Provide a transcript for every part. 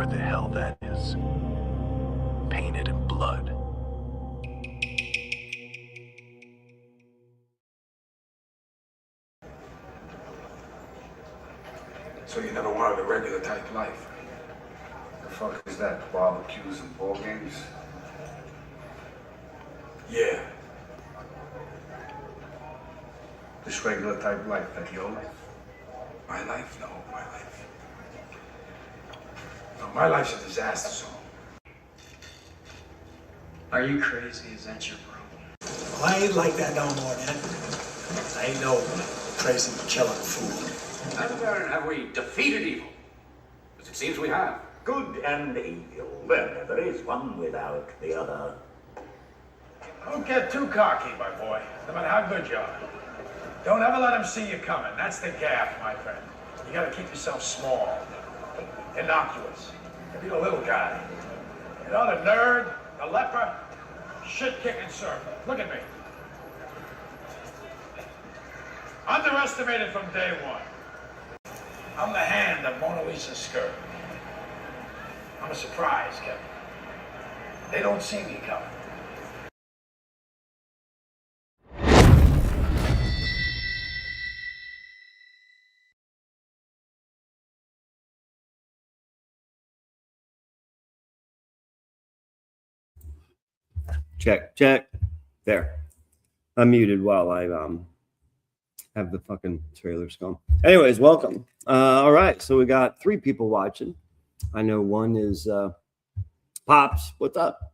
whatever the hell that is. Painted in blood. So you never wanted a regular type life? The fuck is that? Barbecues and ball games? Yeah. This regular type life, that your life? My life? No, my life. No, my life's a disaster zone. Are you crazy? Is that your problem? Well, I ain't like that no more, man. I ain't no crazy killing fool. And have we defeated evil? As it seems we have. Good and evil. Well, there is one without the other. Don't get too cocky, my boy, no matter how good you are. Don't ever let them see you coming. That's the gap, my friend. You gotta keep yourself small, innocuous. Be the little guy. You know, the nerd, the leper, shit-kicking server. Look at me. Underestimated from day one. I'm the hand of Mona Lisa's skirt. I'm a surprise, Kevin. They don't see me coming. Check. There. I'm muted while I have the fucking trailers going. Anyways, welcome. All right, so we got 3 people watching. I know one is Pops. What's up?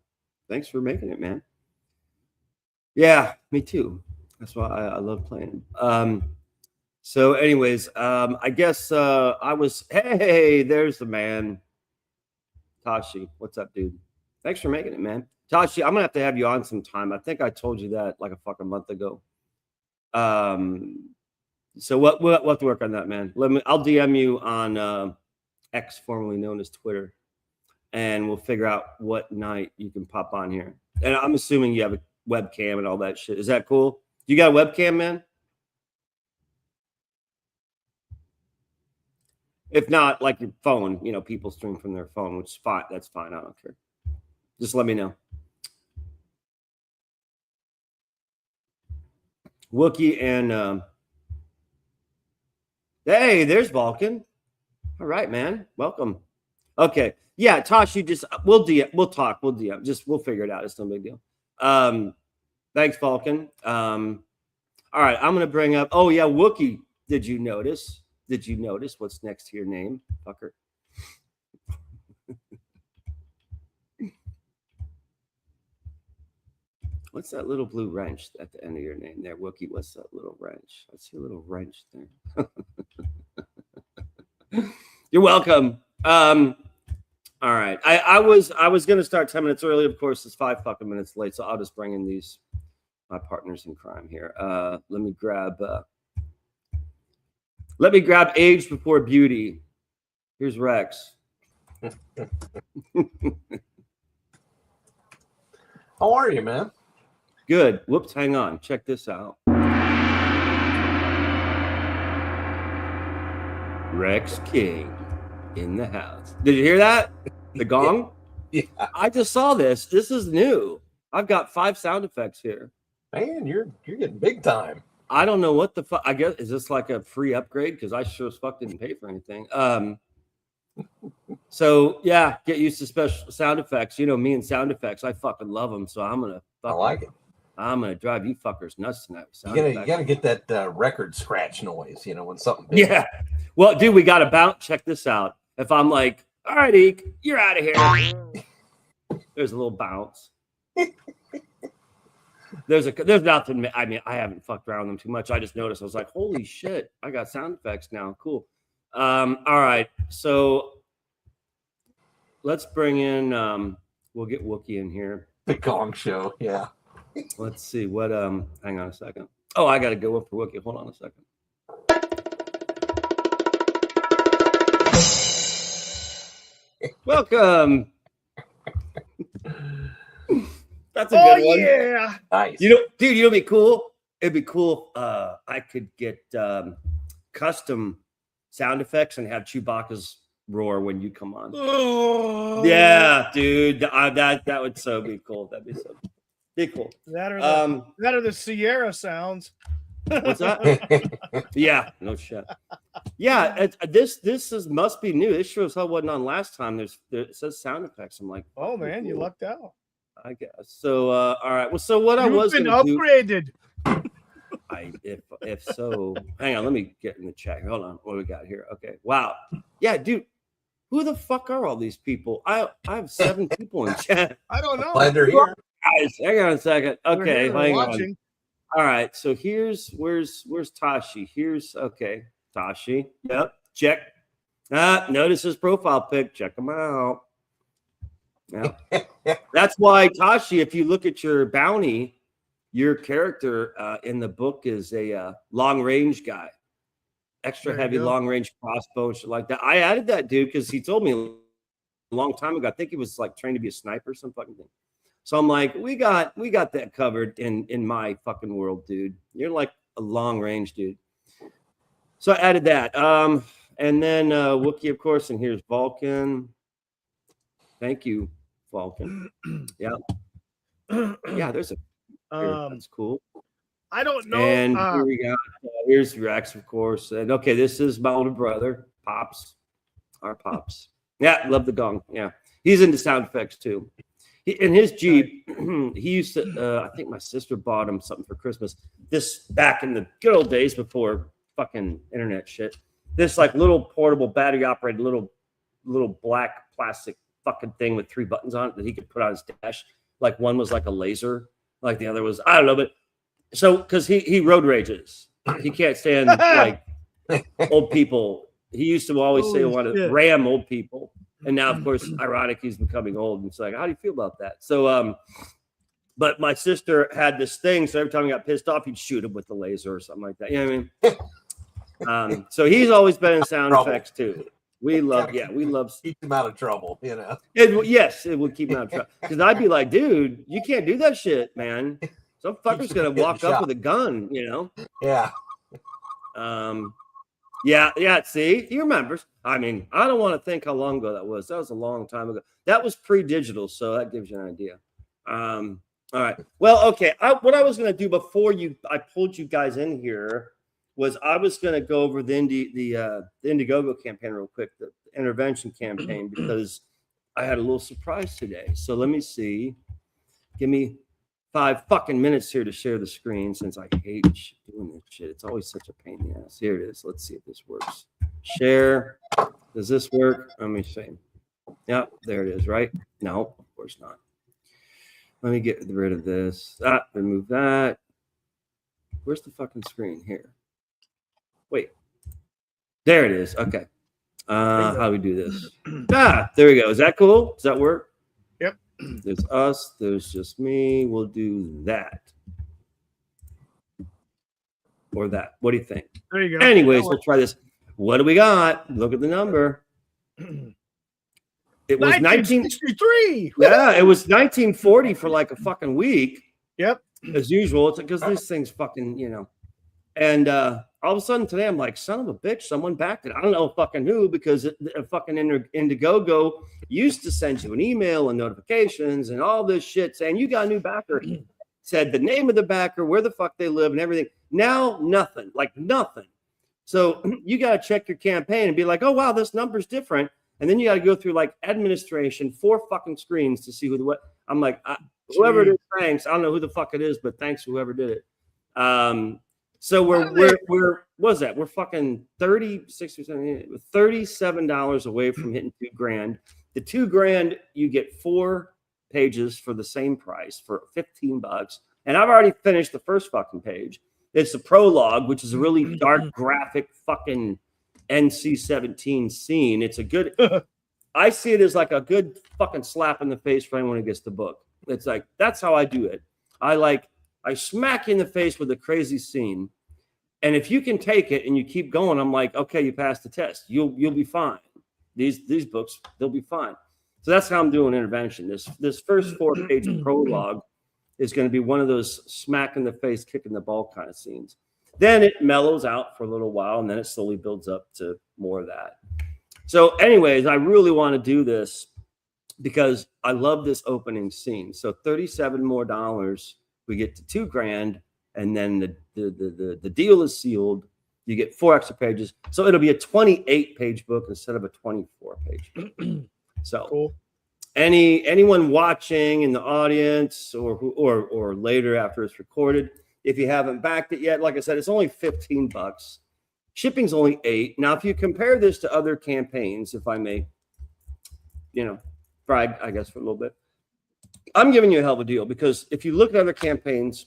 Thanks for making it, man. Yeah, me too. That's why I love playing. So anyways, I guess I was, hey, there's the man. Tashi, what's up, dude? Thanks for making it, man. Tashi, I'm gonna have to have you on sometime. I think I told you that like a fucking month ago. So we'll have to work on that, man. I'll DM you on X, formerly known as Twitter, and we'll figure out what night you can pop on here. And I'm assuming you have a webcam and all that shit. Is that cool? You got a webcam, man? If not, like your phone, you know, people stream from their phone, which is fine. That's fine. I don't care. Just let me know. Wookie and hey, there's Vulcan. All right, man. Welcome. Okay. Yeah, Tosh, you just we'll talk. We'll figure it out. It's no big deal. Thanks, Vulcan. All right, I'm gonna bring up. Oh yeah, Wookie. Did you notice what's next to your name, fucker? What's that little blue wrench at the end of your name there, Wookie? What's that little wrench? I see a little wrench there. You're welcome. All right. I was gonna start 10 minutes early. Of course, it's 5 fucking minutes late, so I'll just bring in my partners in crime here. Let me grab Age Before Beauty. Here's Rex. How are you, man? Good. Whoops, hang on. Check this out. Rex King in the house. Did you hear that? The gong? Yeah. I just saw this. This is new. I've got 5 sound effects here. Man, you're getting big time. I don't know what the fuck. I guess, is this like a free upgrade? Because I sure as fuck didn't pay for anything. So yeah, get used to special sound effects. You know me and sound effects. I fucking love them. So I'm gonna. I like it. I'm gonna drive you fuckers nuts tonight. You gotta get that record scratch noise. You know when something. Big yeah. Well, dude, we got to bounce. Check this out. If I'm like, all right, Eek, you're out of here. There's a little bounce. There's nothing. I mean, I haven't fucked around with them too much. I just noticed. I was like, holy shit, I got sound effects now. Cool. All right. So let's bring in. We'll get Wookie in here. The Gong Show. Yeah. Let's see what. Hang on a second. Oh, I got to go up for Wookie. Hold on a second. Welcome. That's a good one. Yeah. Nice. You know, dude, you know what'd be cool? It'd be cool. I could get custom sound effects and have Chewbacca's roar when you come on. Oh, Yeah, dude, that would so be cool. That'd be so be cool. that are the Sierra sounds. What's that? Yeah, no shit. Yeah, this must be new. This shows how it wasn't on last time. It says sound effects. I'm like, Oh man, you lucked out. I guess. So all right. Well, so what You've I was been gonna upgraded. If so, hang on, let me get in the chat. Hold on. What do we got here? Okay. Wow. Yeah, dude. Who the fuck are all these people? I have 7 people in chat. I don't know. Glad they're here. Guys, hang on a second. Okay, They're hang watching. on. All right, so where's Tashi? Okay, Tashi. Yep, check. Notice his profile pic. Check him out. Yeah. That's why Tashi, if you look at your bounty, your character in the book is a long range guy, extra heavy long range crossbow and shit like that. I added that dude because he told me a long time ago. I think he was like trained to be a sniper or some fucking thing. So I'm like, we got that covered in my fucking world, dude. You're like a long range dude. So I added that. And then Wookiee, of course, and here's Vulcan. Thank you, Vulcan. Yeah. Yeah, there's a that's cool. I don't know. And here we got here's Rex, of course. And okay, this is my older brother, Pops. Our Pops. Yeah, love the gong. Yeah. He's into sound effects too. In his Jeep, he used to, I think my sister bought him something for Christmas. This back in the good old days before fucking internet shit. This like little portable battery operated little black plastic fucking thing with 3 buttons on it that he could put on his dash. Like one was like a laser, like the other was, I don't know, but so because he road rages. He can't stand like old people. He used to always say, I want to ram old people. And now, of course, ironic, he's becoming old. And it's like, how do you feel about that? So, but my sister had this thing. So every time he got pissed off, he'd shoot him with the laser or something like that. You know what I mean? So he's always been in sound effects too. We love keep him out of trouble, you know. Yes, it would keep him out of trouble. Because I'd be like, dude, you can't do that shit, man. Some fucker's gonna walk up with a gun, you know? Yeah. Yeah. See, he remembers. I mean, I don't want to think how long ago that was. That was a long time ago. That was pre-digital, so that gives you an idea. All right. Well, okay. What I was going to do before I pulled you guys in here was I was going to go over the Indiegogo campaign real quick, the intervention campaign, because I had a little surprise today. So let me see. Give me 5 fucking minutes here to share the screen since I hate doing this shit. It's always such a pain in the ass. Here it is. Let's see if this works. Share. Does this work? Let me see. Yep, there it is, right? No, of course not. Let me get rid of this. Remove that. Where's the fucking screen? Here. Wait. There it is. Okay. How do we do this? There we go. Is that cool? Does that work? Yep. There's us. There's just me. We'll do that. Or that. What do you think? There you go. Anyways, we'll try this. What do we got? Look at the number. It was 1963. Yeah, it was 1940 for like a fucking week. Yep. As usual. It's because these things fucking, you know. And all of a sudden today, I'm like, son of a bitch, someone backed it. I don't know fucking who, because fucking Indiegogo used to send you an email and notifications and all this shit saying you got a new backer. Said the name of the backer, where the fuck they live, and everything. Now, nothing. Like nothing. So you got to check your campaign and be like, oh, wow, this number's different. And then you got to go through like administration, 4 fucking screens to see what. I'm like, whoever it is, thanks. I don't know who the fuck it is, but thanks whoever did it. So we're what is that? We're fucking $37 away from hitting $2,000. The $2,000, you get 4 pages for the same price for $15. And I've already finished the first fucking page. It's the prologue, which is a really dark, graphic, fucking NC-17 scene. It's a good. I see it as like a good fucking slap in the face for anyone who gets the book. It's like that's how I do it. I smack you in the face with a crazy scene, and if you can take it and you keep going, I'm like, okay, you passed the test. You'll be fine. These books, they'll be fine. So that's how I'm doing intervention. This first 4-page prologue is going to be one of those smack in the face, kick in the ball kind of scenes. Then it mellows out for a little while, and then it slowly builds up to more of that. So, anyways, I really want to do this because I love this opening scene. So, $37 more, we get to $2,000, and then the deal is sealed. You get 4 extra pages, so it'll be a 28-page book instead of a 24-page. So, Cool. anyone watching in the audience or later after it's recorded, if you haven't backed it yet, like I said, it's only $15. Shipping's only $8. Now, if you compare this to other campaigns, if I may, brag, I guess, for a little bit, I'm giving you a hell of a deal because if you look at other campaigns,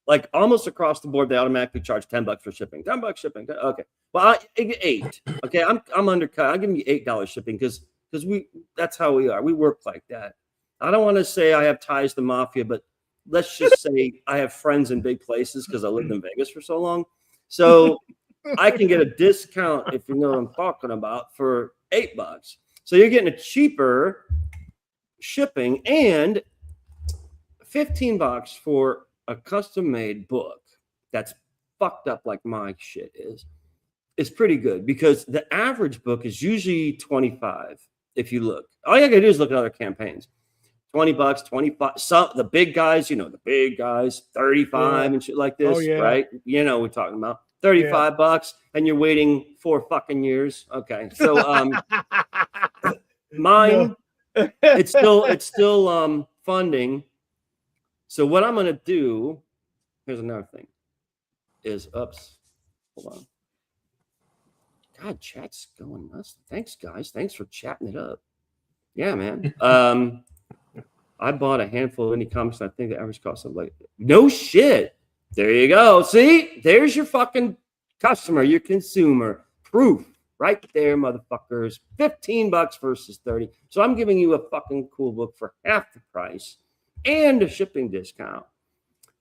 like almost across the board, they automatically charge $10 for shipping. $10 shipping. Okay. Well, $8. Okay, I'm undercut. I'm giving you $8 shipping because that's how we are. We work like that. I don't want to say I have ties to mafia, but let's just say I have friends in big places because I lived in Vegas for so long. So I can get a discount, if you know what I'm talking about, for $8. So you're getting a cheaper shipping and $15 for a custom-made book that's fucked up like my shit is pretty good because the average book is usually $25. If you look, all you gotta do is look at other campaigns. $20, 25. Some the big guys, the big guys, 35 and shit like this, right? We're talking about $35, and you're waiting 4 fucking years. Okay, so mine, it's still funding. So what I'm gonna do, here's another thing, is hold on. God, chat's going nuts. Thanks, guys. Thanks for chatting it up. Yeah, man. I bought a handful of indie comics, and I think the average cost of no shit. There you go. See, there's your fucking customer, your consumer. Proof right there, motherfuckers. $15 versus 30. So I'm giving you a fucking cool book for half the price and a shipping discount.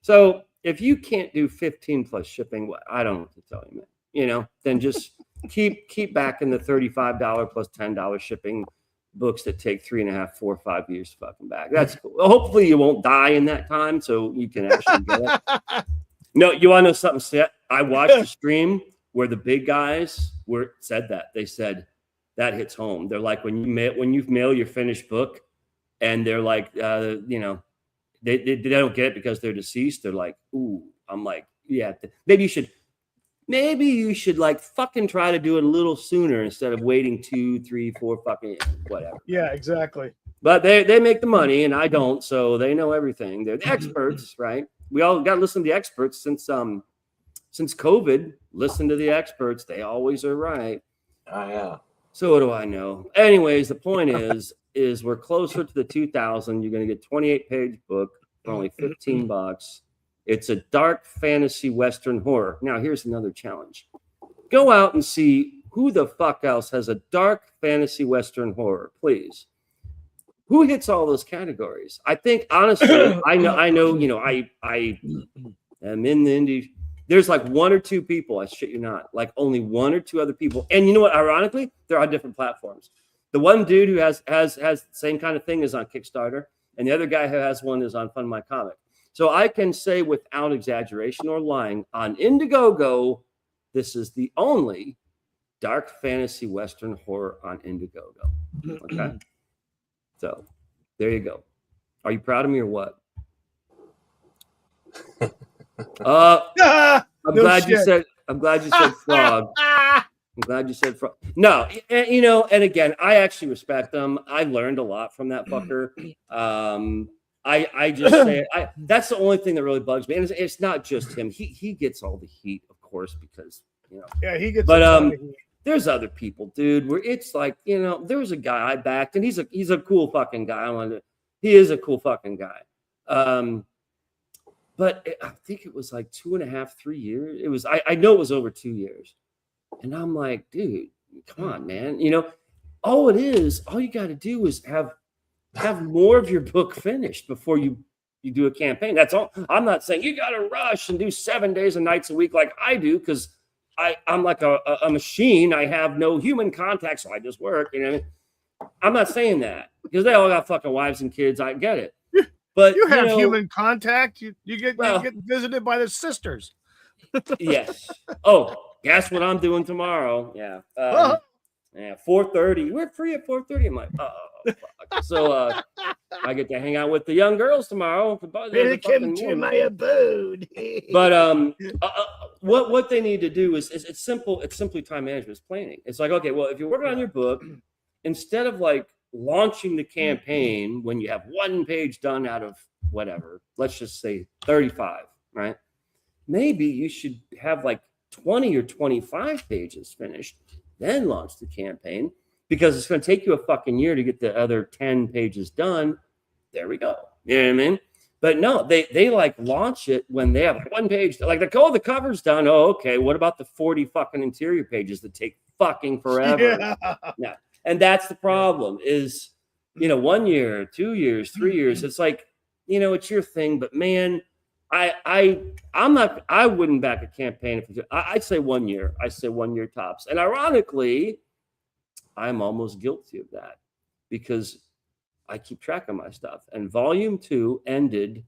So if you can't do 15 plus shipping, I don't know what to tell you, man. Then just keep back in the $35 plus $10 shipping books that take 3.5, 4, 5 years to fucking back. That's cool. Well, hopefully you won't die in that time, so you can actually get it. No, you want to know something? I watched a stream where the big guys said that. They said that hits home. They're like, when you mail your finished book, and they're like, they don't get it because they're deceased. They're like, ooh. I'm like, yeah, maybe you should like fucking try to do it a little sooner instead of waiting 2, 3, 4 fucking whatever. Yeah, exactly. But they make the money and I don't, so they know everything. They're the experts, right? We all got to listen to the experts since COVID. Listen to the experts; they always are right. Oh yeah. So what do I know? Anyways, the point is we're closer to the 2,000. You're going to get 28-page book for only $15. It's a dark fantasy Western horror. Now, here's another challenge. Go out and see who the fuck else has a dark fantasy Western horror, please. Who hits all those categories? I think, honestly, I know, I am in the indie. There's like 1 or 2 people, I shit you not, like only 1 or 2 other people. And you know what? Ironically, they're on different platforms. The one dude who has the same kind of thing is on Kickstarter, and the other guy who has one is on Fund My Comic. So I can say without exaggeration or lying, on Indiegogo, this is the only dark fantasy Western horror on Indiegogo. Okay? So there you go. Are you proud of me or what? I'm glad you said frog. I'm glad you said frog. No, and again, I actually respect them. I learned a lot from that fucker. I just say that's the only thing that really bugs me. And it's not just him. He gets all the heat, of course, because Yeah, he gets. But there's other people, dude, where it's like, there was a guy I backed, and he's a cool fucking guy. He is a cool fucking guy. But I think it was like 2.5, 3 years. It was, I know it was over 2 years. And I'm like, dude, come on, man. All you got to do is have more of your book finished before you do a campaign. That's all. I'm not saying you got to rush and do 7 days and nights a week like I do, because I'm like a machine. I have no human contact, so I just work. I'm not saying that because they all got fucking wives and kids. I get it. But you have human contact. You get visited by the sisters. Yes. Oh, guess what I'm doing tomorrow? Yeah. Yeah, 4:30. We're free at 4:30. I'm like, oh, fuck. So I get to hang out with the young girls tomorrow. Welcome to my abode. But what they need to do is it's simple. It's simply time management. It's planning. It's like, okay, well, if you're working on your book, instead of like launching the campaign when you have one page done out of whatever, let's just say 35, right? Maybe you should have like 20 or 25 pages finished, then launch the campaign, because it's going to take you a fucking year to get the other 10 pages done. There we go. You know what I mean? But no, they like launch it when they have like one page, like the cover's done. Oh, okay. What about the 40 fucking interior pages that take fucking forever? Yeah. And that's the problem is, 1 year, 2 years, 3 years. It's like, it's your thing, but man, I wouldn't back a campaign if I'd say 1 year. I say 1 year tops. And ironically, I'm almost guilty of that because I keep track of my stuff. And volume 2 ended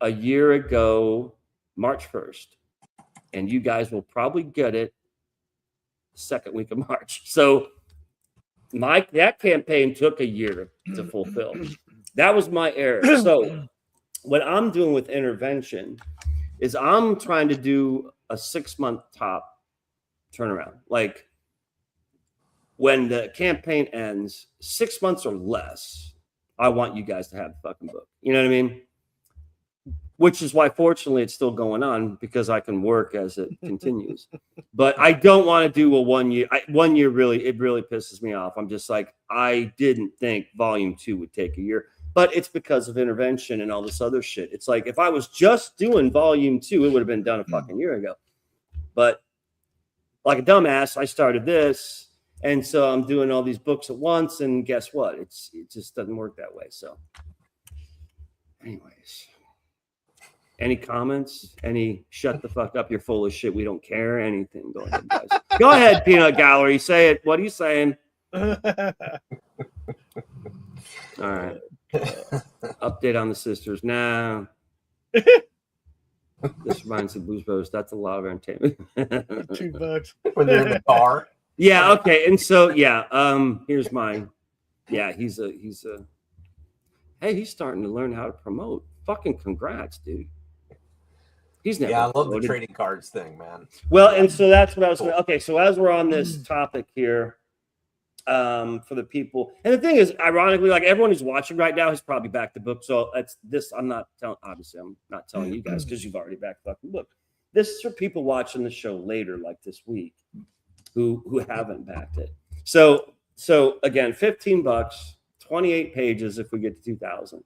a year ago, March 1st. And you guys will probably get it second week of March. So that campaign took a year to fulfill. That was my error. So what I'm doing with intervention is I'm trying to do a 6-month top turnaround. Like when the campaign ends, 6 months or less, I want you guys to have the fucking book. You know what I mean? Which is why, fortunately, it's still going on because I can work as it continues. But I don't want to do a 1 year. 1 year really pisses me off. I'm just like, I didn't think volume 2 would take a year. But it's because of intervention and all this other shit. It's like if I was just doing volume 2, it would have been done a fucking year ago. But like a dumbass, I started this. And so I'm doing all these books at once. And guess what? It just doesn't work that way. So anyways, any comments? Any shut the fuck up, you're full of shit, we don't care? Anything? Go ahead, guys. Go ahead, Peanut Gallery. Say it. What are you saying? All right. Update on the sisters. Nah. This reminds me of Blues Brothers. That's a lot of entertainment. $2 When they're in the car. Yeah, okay. And so here's mine. Yeah, he's hey, he's starting to learn how to promote. Fucking congrats, dude. He's never I love promoted. the trading cards thing, man. Well, and so that's what I was okay. So as we're on this topic here, for the people, and the thing is, ironically, like everyone who's watching right now has probably backed the book. So that's this. I'm not telling you guys because you've already backed the fucking book. This is for people watching the show later, like this week, who haven't backed it. So again, $15, 28 pages if we get to 2,000,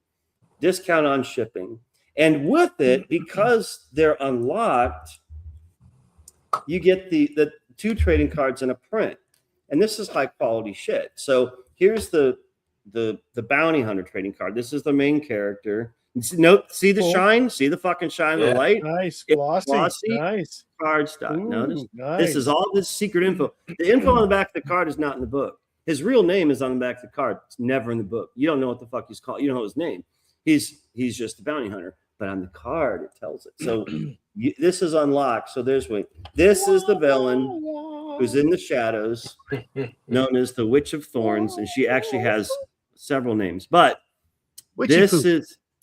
discount on shipping, and with it, because they're unlocked, you get the 2 trading cards in a print. And this is high quality shit. So here's the bounty hunter trading card. This is the main character. See the shine? See the fucking shine of the light? Nice, glossy, nice card stock. Notice nice. This is all this secret info. The info on the back of the card is not in the book. His real name is on the back of the card. It's never in the book. You don't know what the fuck he's called. You don't know his name. He's just a bounty hunter. But on the card, it tells it. So this is unlocked. So this is the villain who's in the shadows, known as the Witch of Thorns, and she actually has several names. But this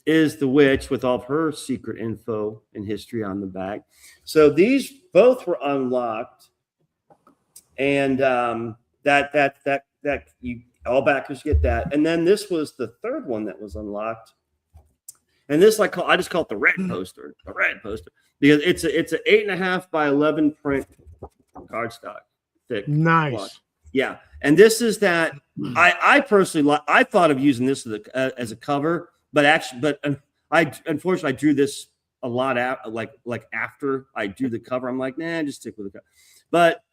is the witch with all of her secret info and history on the back. So these both were unlocked, and that you all backers get that. And then this was the third one that was unlocked. And this I just call it the red poster, because it's a 8.5 by 11 print cardstock thick. Nice. Block. Yeah. And this is that I personally I thought of using this as a cover, but I unfortunately I drew this a lot out like after I drew the cover. I'm like, nah, just stick with the cover. But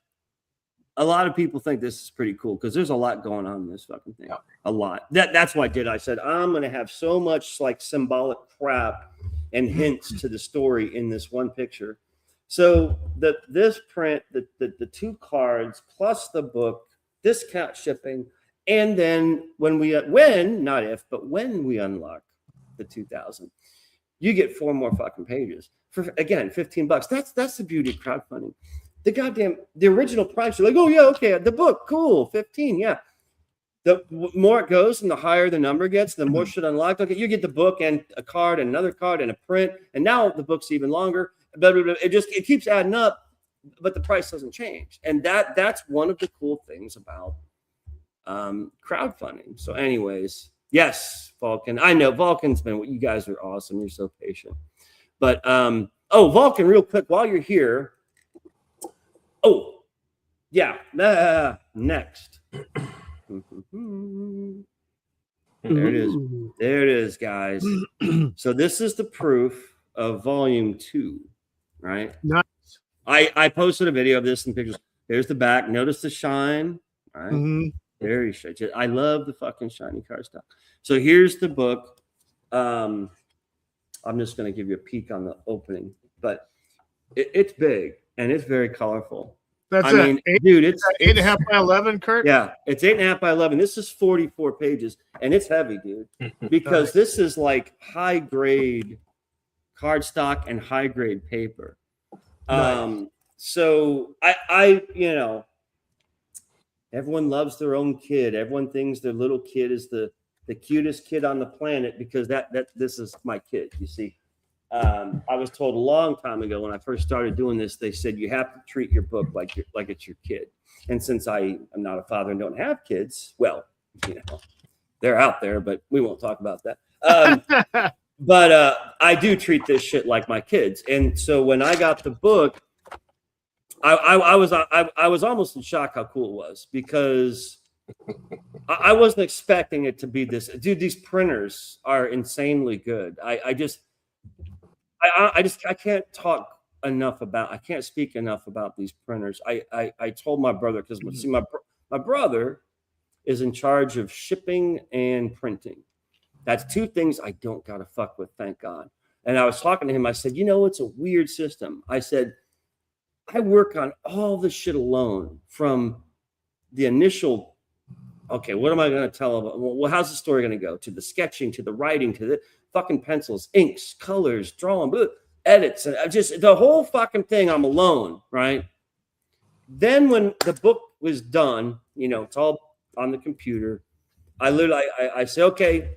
a lot of people think this is pretty cool because there's a lot going on in this fucking thing. Yeah. A lot. That's why I did. I said, I'm going to have so much like symbolic crap and hints to the story in this one picture. So this print, the 2 cards plus the book, discount shipping, and then when we unlock the 2,000, you get 4 more fucking pages for, again, $15. That's the beauty of crowdfunding. the original price. You're like, oh yeah, okay, the book, cool, 15, yeah. The more it goes and the higher the number gets, the more shit unlocked. Okay, you get the book and a card and another card and a print, and now the book's even longer. But it keeps adding up, but the price doesn't change. And that's one of the cool things about crowdfunding. So, anyways, yes, Vulcan. I know Vulcan's been. You guys are awesome. You're so patient. But Vulcan, real quick, while you're here. Oh, yeah. Next. There it is. There it is, guys. So this is the proof of volume 2, right? Nice. I posted a video of this and pictures. There's the back. Notice the shine. All right. Mm-hmm. Very shiny. I love the fucking shiny card stuff. So here's the book. I'm just going to give you a peek on the opening, but it's big and it's very colorful. That's dude, it's 8.5 by 11, Kurt. Yeah, it's 8.5 by 11. This is 44 pages, and it's heavy, dude, because this is like high grade cardstock and high grade paper. Nice. So I everyone loves their own kid. Everyone thinks their little kid is the cutest kid on the planet because this is my kid. You see. I was told a long time ago when I first started doing this, they said you have to treat your book like it's your kid. And since I am not a father and don't have kids, well, they're out there, but we won't talk about that. But I do treat this shit like my kids. And so when I got the book, I was almost in shock how cool it was because I wasn't expecting it to be this. Dude, these printers are insanely good. I can't talk enough about. I can't speak enough about these printers. I told my brother because see my brother is in charge of shipping and printing. That's two things I don't gotta fuck with, thank God. And I was talking to him. I said, it's a weird system. I said, I work on all the shit alone from the initial. Okay, what am I going to tell about? Well, how's the story going to go? To the sketching, to the writing, to the fucking pencils, inks, colors, drawing, edits, and just the whole fucking thing. I'm alone, right? Then when the book was done, it's all on the computer. I say, okay,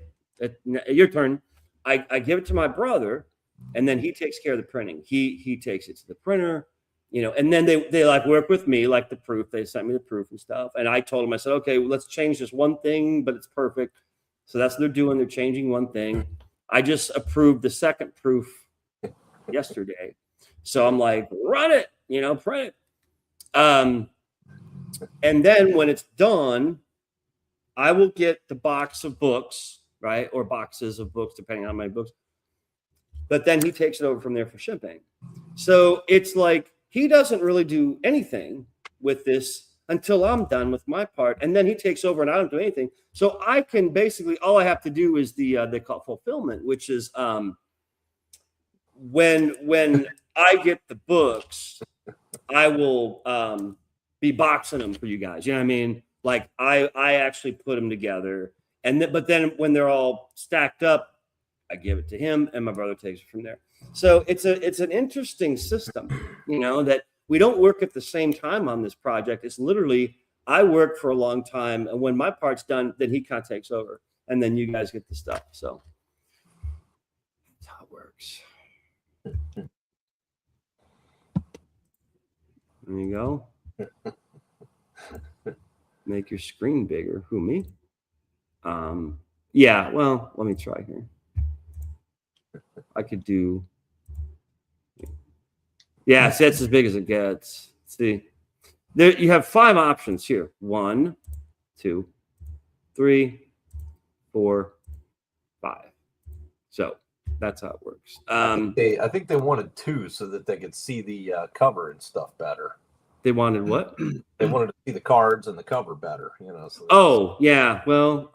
your turn. I give it to my brother, and then he takes care of the printing. He takes it to the printer. And then they like work with me, like the proof. They sent me the proof and stuff. And I told them, I said, okay, well, let's change this one thing, but it's perfect. So that's what they're doing. They're changing one thing. I just approved the second proof yesterday. So I'm like, run it, print it. And then when it's done, I will get the box of books, right? Or boxes of books, depending on how many books. But then he takes it over from there for shipping. So it's like, he doesn't really do anything with this until I'm done with my part. And then he takes over and I don't do anything. So I can basically, all I have to do is they call fulfillment, which is when I get the books, I will be boxing them for you guys. You know what I mean? Like I actually put them together. But then when they're all stacked up, I give it to him and my brother takes it from there. So it's an interesting system, that we don't work at the same time on this project. It's literally, I work for a long time. And when my part's done, then he kind of takes over and then you guys get the stuff. So that's how it works. There you go. Make your screen bigger. Who, me? Yeah, well, let me try here. I could do, yeah, see, that's as big as it gets. See, there you have 5 options here. 1, 2, 3, 4, 5. So that's how it works. I think they wanted 2 so that they could see the cover and stuff better. They wanted what? They wanted to see the cards and the cover better, So oh, yeah. Well,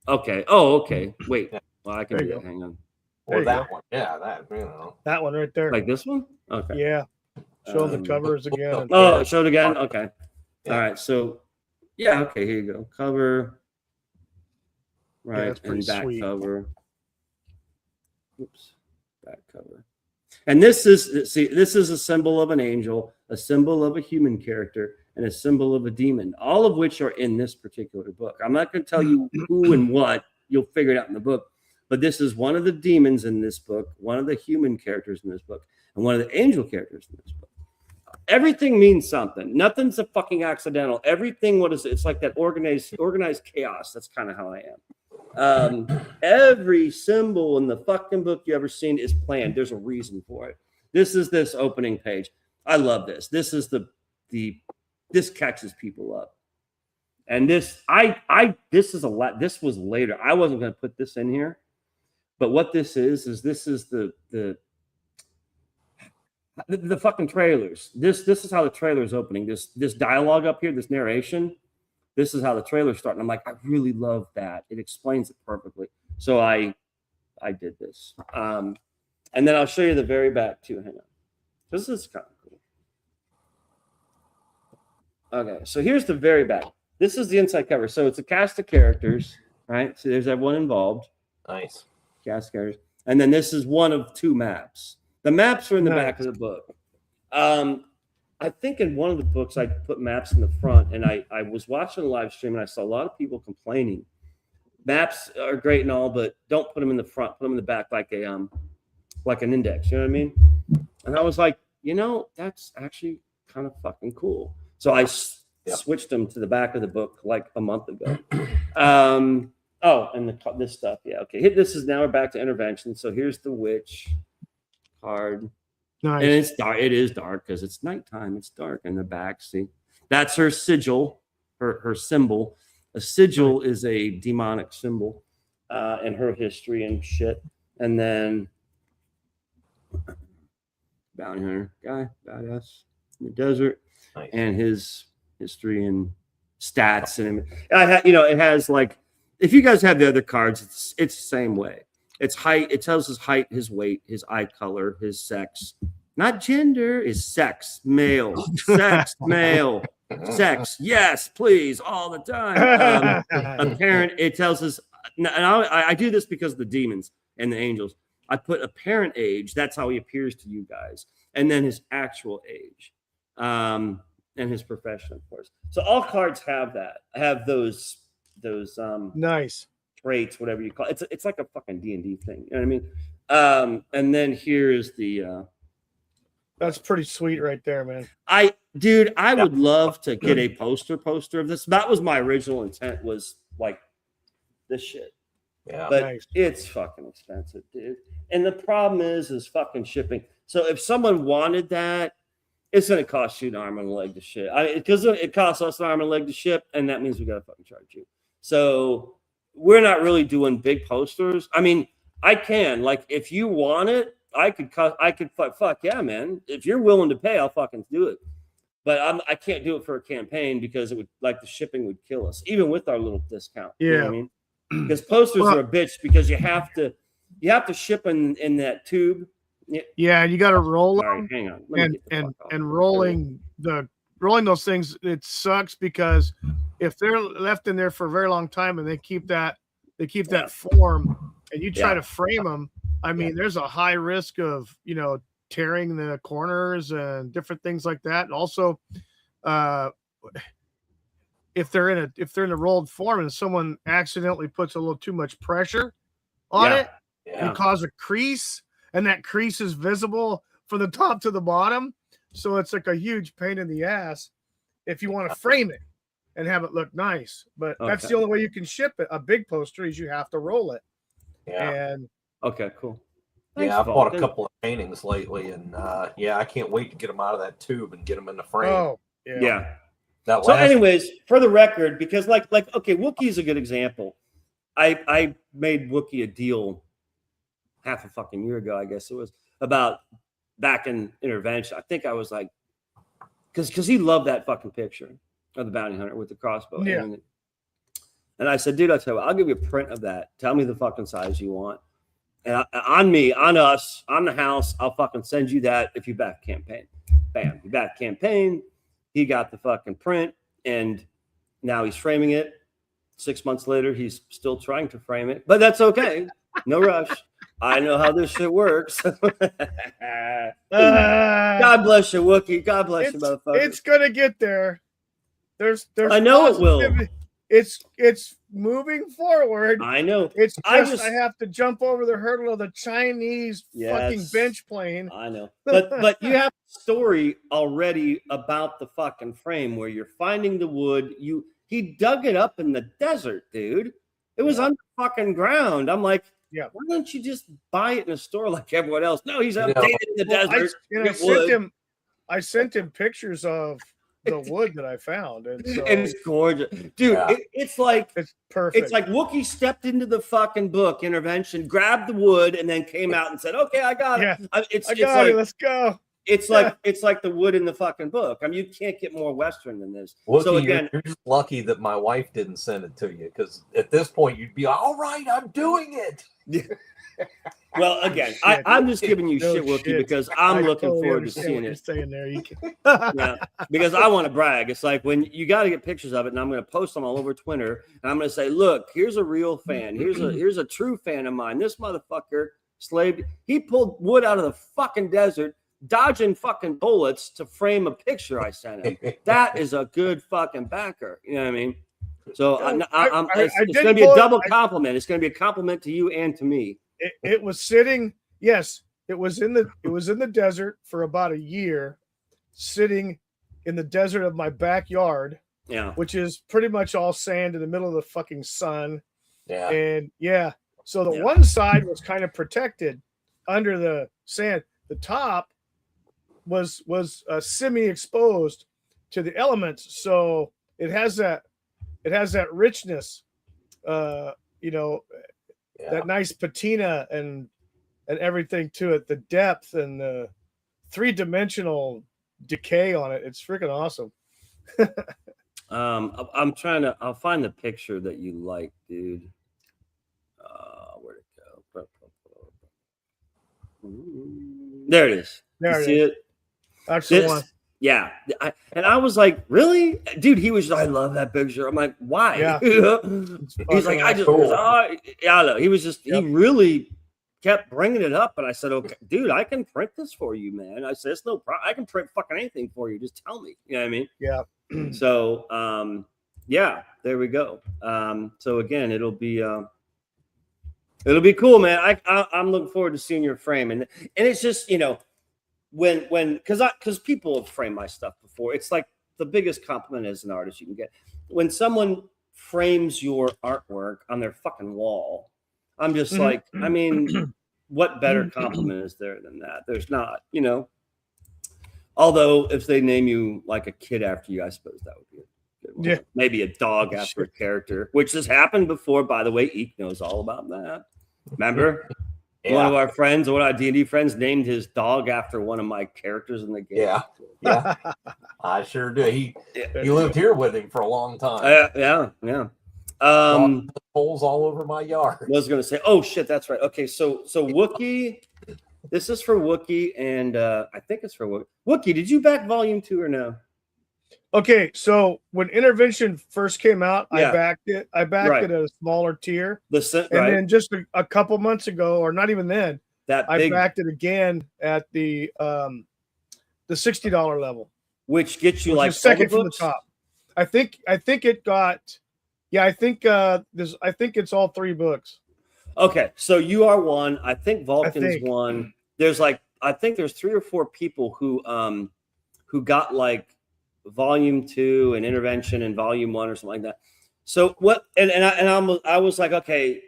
okay. Oh, okay. Wait. Well, I can do that. Hang on. Or that one. Yeah, That one right there. Like this one? Okay. Yeah. Show the covers again. Oh, show it again? Okay. Yeah. All right. So, yeah. Okay. Here you go. Cover. Right. Yeah, and back sweet. cover. Oops. Back cover. And this is a symbol of an angel. a symbol of a human character, and a symbol of a demon, all of which are in this particular book. I'm not going to tell you who and what. You'll figure it out in the book. But this is one of the demons in this book, one of the human characters in this book, and one of the angel characters in this book. Everything means something. Nothing's a fucking accidental. Everything, what is it? It's like that organized chaos. That's kind of how I am. Every symbol in the fucking book you ever seen is planned. There's a reason for it. This is this opening page. I love this. This is this catches people up. And this is a lot. This was later. I wasn't going to put this in here, but what this is this is the fucking trailers. This is how the trailer is opening. This dialogue up here, this narration. This is how the trailer's starting. I'm like, I really love that. It explains it perfectly. So I did this. And then I'll show you the very back too. Hang on. This is kind of cool. Okay, so here's the very back. This is the inside cover. So it's a cast of characters, right? So there's everyone involved. Nice. Cast of characters. And then this is one of two maps. The maps are in the back of the book. I think in one of the books I put maps in the front, and I was watching a live stream and I saw a lot of people complaining. Maps are great and all, but don't put them in the front. Put them in the back like an index. You know what I mean? And I was like, that's actually kind of fucking cool. So I switched them to the back of the book like a month ago. And this stuff. Yeah. Okay. This is now we're back to intervention. So here's the witch card. Nice. And it's dark. It is dark because it's nighttime. It's dark in the back. See, that's her sigil, her symbol. A sigil is a demonic symbol in her history and shit. And then bounty hunter guy, badass in the desert, and his history and stats. And it has like, if you guys have the other cards, it's the same way. It's height. It tells his height, his weight, his eye color, his sex. Not gender, is sex, male, sex, male, sex, yes, please, all the time. Apparent, it tells us, and I do this because of the demons and the angels. I put apparent age, that's how he appears to you guys, and then his actual age, and his profession, of course. So all cards have that, have those nice traits, whatever you call it. It's like a fucking D&D thing, you know what I mean? And then here's the that's pretty sweet right there, man. I would love to get a poster of this. That was my original intent, was like this shit. Yeah. But nice. It's fucking expensive, dude. And the problem is fucking shipping. So if someone wanted that, it's gonna cost you an arm and a leg to ship. Because it costs us an arm and a leg to ship, and that means we gotta fucking charge you. So we're not really doing big posters. I mean, I can, like, if you want it, I could fuck yeah, man. If you're willing to pay, I'll fucking do it. But I can't do it for a campaign because it would, like, the shipping would kill us, even with our little discount. Yeah. You know what I mean? Because posters are a bitch because you have to ship in that tube. Yeah, and you got to roll All right, them. hang on. And rolling those things, it sucks because if they're left in there for a very long time and they keep that form, and you try to frame them, I mean, there's a high risk of tearing the corners and different things like that. And also, if they're in a rolled form and someone accidentally puts a little too much pressure on it, and cause a crease, and that crease is visible from the top to the bottom. So it's like a huge pain in the ass if you want to frame it and have it look nice. But that's the only way you can ship it. A big poster is you have to roll it. Yeah. And okay, cool. Thanks, I've bought a couple of paintings lately, and I can't wait to get them out of that tube and get them in the frame. Oh, yeah. So, anyways, for the record, because like okay, Wookiee's a good example. I made Wookiee a deal half a fucking year ago, I guess it was, about back in intervention. I think I was like, because he loved that fucking picture of the bounty hunter with the crossbow. Yeah. And I said, dude, I'll tell you what, I'll give you a print of that. Tell me the fucking size you want. And on us, on the house, I'll fucking send you that if you back campaign. Bam, you back campaign. He got the fucking print, and now he's framing it. 6 months later, he's still trying to frame it, but that's okay. No rush. I know how this shit works. God Uh, bless you, Wookie. God bless you, motherfucker. it's gonna get there. There's I know it will. positivity. It's moving forward. I know. It's I just I have to jump over the hurdle of the Chinese fucking Yes. bench plane. I know. But you have a story already about the fucking frame where you're finding the wood. He dug it up in the desert, dude. It was under fucking ground. I'm like, yeah. Why don't you just buy it in a store like everyone else? No, he's updated in the desert. I sent him pictures of the wood that I found, and so it's gorgeous, dude. It's like it's perfect. It's like Wookiee stepped into the fucking book Intervention, grabbed the wood, and then came out and said, "Okay, I got it. I got it. Let's go." It's like the wood in the fucking book. I mean, you can't get more Western than this. Wookiee, so again, you're just lucky that my wife didn't send it to you, because at this point you'd be all right. I'm doing it. Well, again, I'm just giving you shit, Wookiee, because I'm looking forward to seeing it. Saying there, you can. Because I want to brag. It's like when you got to get pictures of it, and I'm going to post them all over Twitter, and I'm going to say, "Look, here's a real fan. Here's a true fan of mine. This motherfucker slaved. He pulled wood out of the fucking desert, dodging fucking bullets to frame a picture I sent him. That is a good fucking backer. You know what I mean?" So it's going to be a double compliment. It's going to be a compliment to you and to me. It was sitting. Yes, it was in the desert for about a year, sitting in the desert of my backyard. Yeah, which is pretty much all sand in the middle of the fucking sun. Yeah, and so the one side was kind of protected under the sand. The top was semi-exposed to the elements, so it has that richness, that nice patina and everything to it, the depth and the three-dimensional decay on it. It's freaking awesome. I'll find the picture that you like, dude. Where'd it go? There it is. There see it? That's the one. Yeah. I was like, really? Dude, he was, I love that picture. I'm like, why? Yeah. He's like, I know. He was just, he really kept bringing it up. And I said, okay, dude, I can print this for you, man. I said, it's no problem. I can print fucking anything for you. Just tell me. You know what I mean? Yeah. So, yeah, there we go. So again, it'll be cool, man. I'm looking forward to seeing your frame. And it's just, because people have framed my stuff before. It's like the biggest compliment as an artist you can get. When someone frames your artwork on their fucking wall, I'm just like, I mean, what better compliment is there than that? There's not, Although if they name you like a kid after you, I suppose that would be a good one. Yeah. Maybe a dog after a character, which has happened before. By the way, Eek knows all about that. Remember? Yeah. One of our friends, one of our D&D friends, named his dog after one of my characters in the game. Yeah, I sure do. He lived here with him for a long time. Yeah. Holes all over my yard. I was going to say, oh shit, that's right. Okay, so Wookiee, this is for Wookiee, and I think it's for Wookiee. Wookiee, did you back Volume 2 or no? Okay, so when Intervention first came out, Yeah. I backed it. I backed it at a smaller tier. Then just a couple months ago, or not even then, I backed it again at the $60 level, which gets you like second from the top. I think it got. Yeah, I think it's all 3 books. Okay, so you are one. I think Vulcan's one. There's I think there's 3 or 4 people who got like Volume 2 and Intervention and Volume 1 or something like that. So what? And I was like, okay,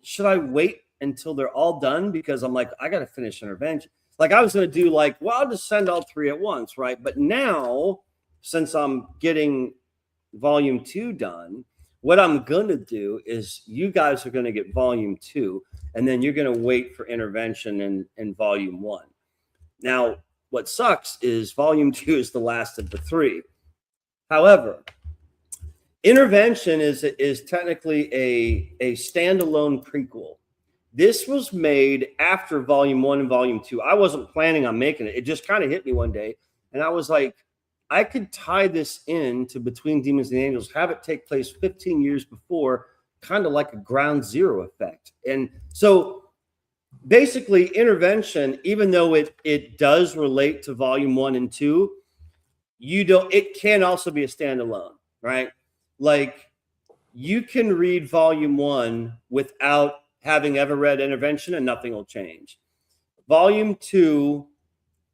should I wait until they're all done? Because I'm like, I got to finish Intervention. Like I was going to do I'll just send all 3 at once, right? But now, since I'm getting Volume 2 done, what I'm going to do is you guys are going to get Volume 2, and then you're going to wait for Intervention and Volume 1. Now, what sucks is Volume 2 is the last of the 3. However, Intervention is technically a standalone prequel. This was made after Volume 1 and Volume 2. I wasn't planning on making it. It just kind of hit me one day, and I was like, I could tie this in to Between Demons and Angels, have it take place 15 years before, kind of like a ground zero effect. And so basically intervention, even though it does relate to volume 1 and 2, it can also be a standalone, right? Like you can read volume 1 without having ever read intervention and nothing will change. Volume 2,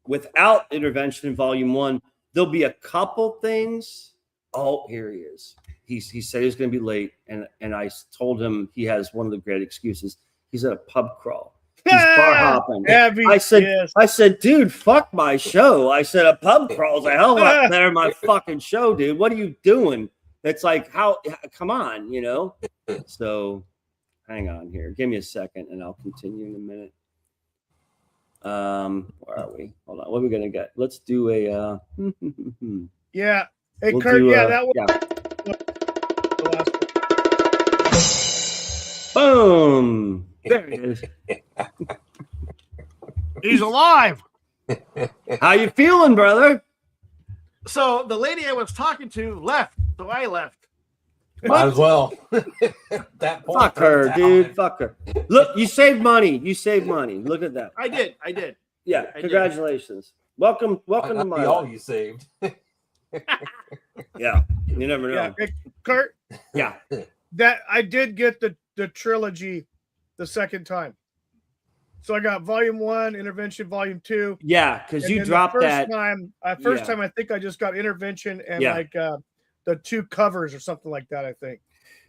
without intervention in volume 1, there'll be a couple things. Oh, here he is. He said he was going to be late, and I told him he has one of the great excuses. He's at a pub crawl. He's bar hopping. I said, dude, fuck my show. I said, a pub crawl's a hell of a lot better than my fucking show, dude. What are you doing? It's like, come on, you know? So hang on here. Give me a second, and I'll continue in a minute. Where are we? Hold on. What are we going to get? Let's do a... yeah. Hey, we'll Kurt, that was... Yeah. Boom! There he is. He's alive. How you feeling, brother? So the lady I was talking to left, so I left. Might as well. That point, fuck her, dude. Fuck her. Look, you saved money. Look at that. I did. Yeah, congratulations. Welcome to my all you saved. Yeah, you never know. Yeah. Hey, Kurt. Yeah. That I did get the trilogy the second time. So I got volume 1, intervention, volume 2. Yeah, because you dropped that. First time I think I just got intervention and the 2 covers or something like that, I think.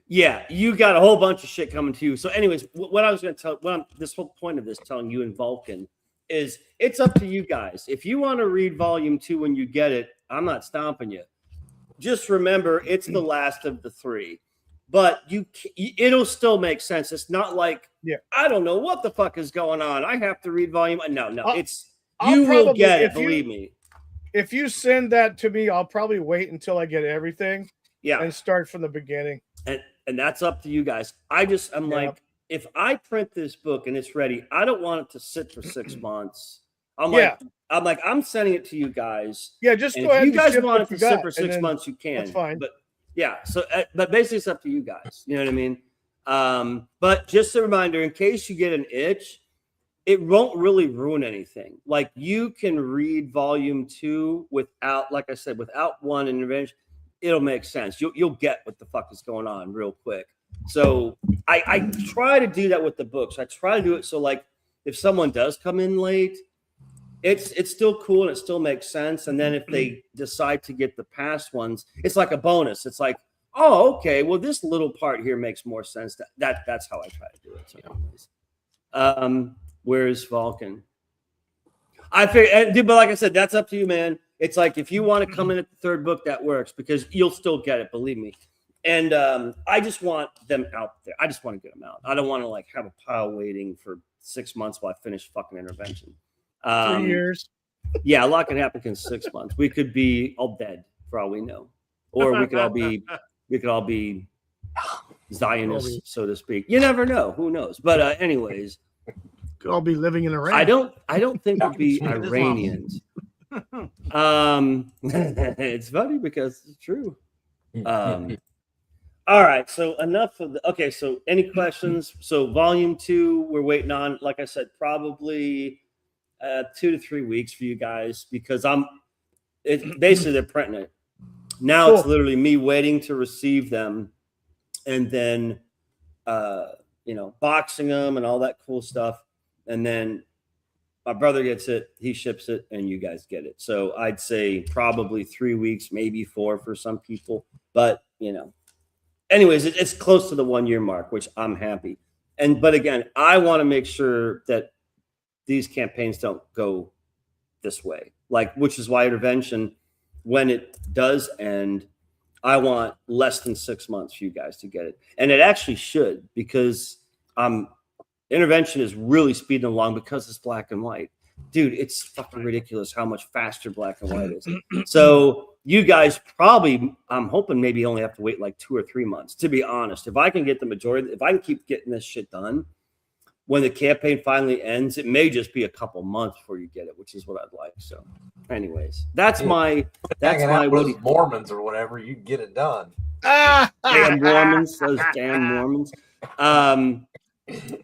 Yeah, you got a whole bunch of shit coming to you. So, anyways, what I was going to tell, this whole point of this telling you and Vulcan is it's up to you guys. If you want to read volume 2 when you get it, I'm not stomping you. Just remember, it's the last of the 3. But it'll still make sense. It's not like, I don't know what the fuck is going on. I have to read volume. No, you will get it, believe me. If you send that to me, I'll probably wait until I get everything. Yeah. And start from the beginning. And that's up to you guys. I'm like, if I print this book and it's ready, I don't want it to sit for 6 months. I'm sending it to you guys. Yeah, just and go ahead. If you guys want it to sit for 6 months, you can. That's fine. But yeah, so but basically it's up to you guys. You know what I mean? But just a reminder, in case you get an itch, it won't really ruin anything. Like you can read volume 2 without, like I said, without 1 intervention. It'll make sense. You'll get what the fuck is going on real quick. So I try to do that with the books. I try to do it so like if someone does come in late, it's still cool and it still makes sense. And then if they decide to get the past ones, it's like a bonus. It's like, oh, okay, well, this little part here makes more sense. That's how I try to do it. So anyways. Where's Vulcan? I figure, but like I said, that's up to you, man. It's like if you want to come in at the 3rd book, that works because you'll still get it, believe me. And I just want them out there. I just want to get them out. I don't want to like have a pile waiting for 6 months while I finish fucking intervention. 3 years. Yeah, a lot can happen in 6 months. We could be all dead for all we know, or we could all be Zionists, so to speak. You never know. Who knows? But anyways, could all be living in Iran. I don't think we'll be Iranians. It's funny because it's true. All right, so enough of the so any questions? So volume 2 we're waiting on, like I said, probably 2 to 3 weeks for you guys because it's basically they're printing it now. Cool. It's literally me waiting to receive them and then boxing them and all that cool stuff, and then my brother gets it, he ships it, and you guys get it. So I'd say probably 3 weeks, maybe 4 for some people. But, anyways, it's close to the 1 year mark, which I'm happy. But again, I want to make sure that these campaigns don't go this way, which is why intervention, when it does end, I want less than 6 months for you guys to get it. And it actually should, because intervention is really speeding along because it's black and white. Dude, it's fucking ridiculous how much faster black and white is. So you guys probably, I'm hoping maybe only have to wait like 2 or 3 months, to be honest. If I can get the majority, if I can keep getting this shit done, when the campaign finally ends, it may just be a couple months before you get it, which is what I'd like. So anyways, that's my Mormons or whatever, you get it done. Damn Mormons, those damn Mormons.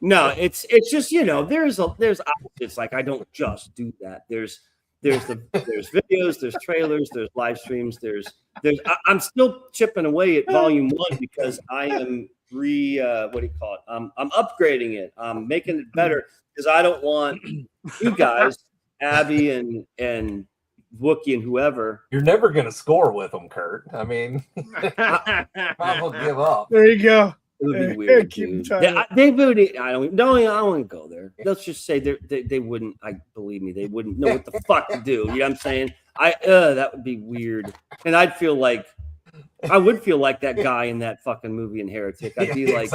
No, it's just there's opposites. Like I don't just do that. There's videos, there's trailers, there's live streams, I'm still chipping away at volume 1 because I am what do you call it? I'm upgrading it. I'm making it better because I don't want you guys, Abby and Wookie and whoever. You're never gonna score with them, Kurt. I mean, I will give up. There you go. It would be weird, dude. They would. I don't want to go there. Let's just say they wouldn't. Believe me, they wouldn't know what the fuck to do. You know what I'm saying? That would be weird, and I would feel like that guy in that fucking movie in Heretic. I'd be like,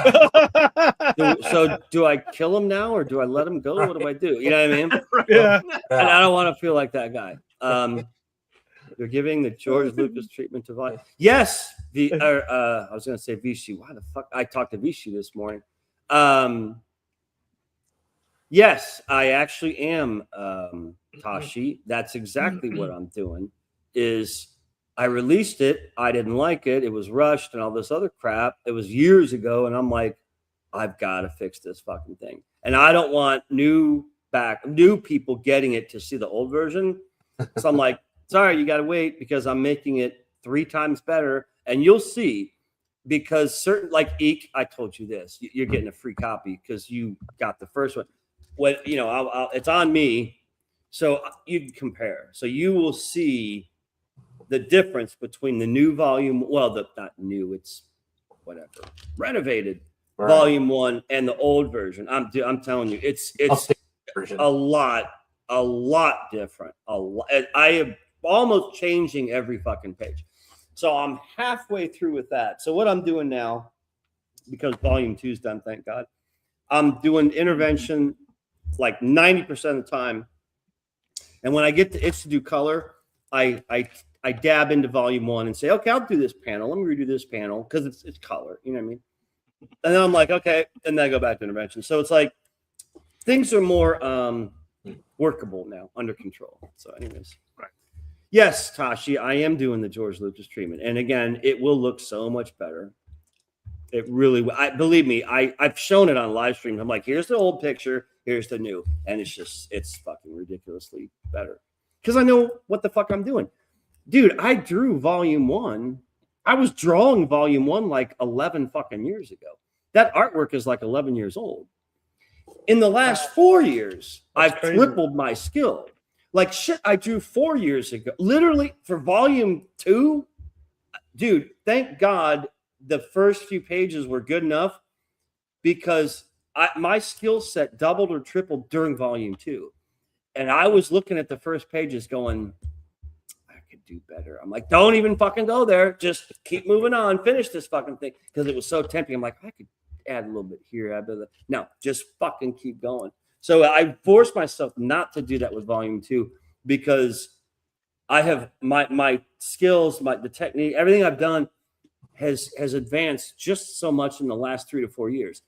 so do I kill him now or do I let him go? What do I do? You know what I mean? Yeah. And I don't want to feel like that guy. They're giving the George Lucas treatment to volume. Yes, I was going to say Vichy. Why the fuck? I talked to Vichy this morning. Yes, I actually am, Tashi. That's exactly what I'm doing. Is I released it. I didn't like it. It was rushed and all this other crap. It was years ago, and I'm like, I've got to fix this fucking thing. And I don't want new people getting it to see the old version. So I'm like, sorry, you got to wait because I'm making it 3 times better. And you'll see because certain, like Eek, I told you this, you're getting a free copy because you got the first one. It's on me. So you can compare. So you will see the difference between the new volume. Well, not new, it's whatever, renovated volume 1 and the old version. I'm telling you, it's a lot different. I am almost changing every fucking page. So I'm halfway through with that. So what I'm doing now, because volume 2 is done, thank God, I'm doing intervention like 90% of the time. And when I get to itch to do color, I dab into volume 1 and say, okay, I'll do this panel. Let me redo this panel because it's color. You know what I mean? And then I'm like, okay, and then I go back to intervention. So it's like things are more workable now, under control. So anyways, right. Yes, Tashi, I am doing the George Lucas treatment. And again, it will look so much better. It really will. Believe me, I've shown it on live stream. I'm like, here's the old picture, here's the new. And it's fucking ridiculously better. Because I know what the fuck I'm doing. Dude, I drew volume 1. I was drawing volume 1 like 11 fucking years ago. That artwork is like 11 years old. In the last 4 years, I've tripled my skill. Like shit, I drew 4 years ago. Literally for volume 2, dude, thank God the first few pages were good enough because my skill set doubled or tripled during volume 2. And I was looking at the first pages going, I could do better. I'm like, don't even fucking go there. Just keep moving on. Finish this fucking thing. Because it was so tempting. I'm like, I could add a little bit here. No, just fucking keep going. So I forced myself not to do that with volume 2 because I have my skills, the technique, everything I've done has advanced just so much in the last 3 to 4 years.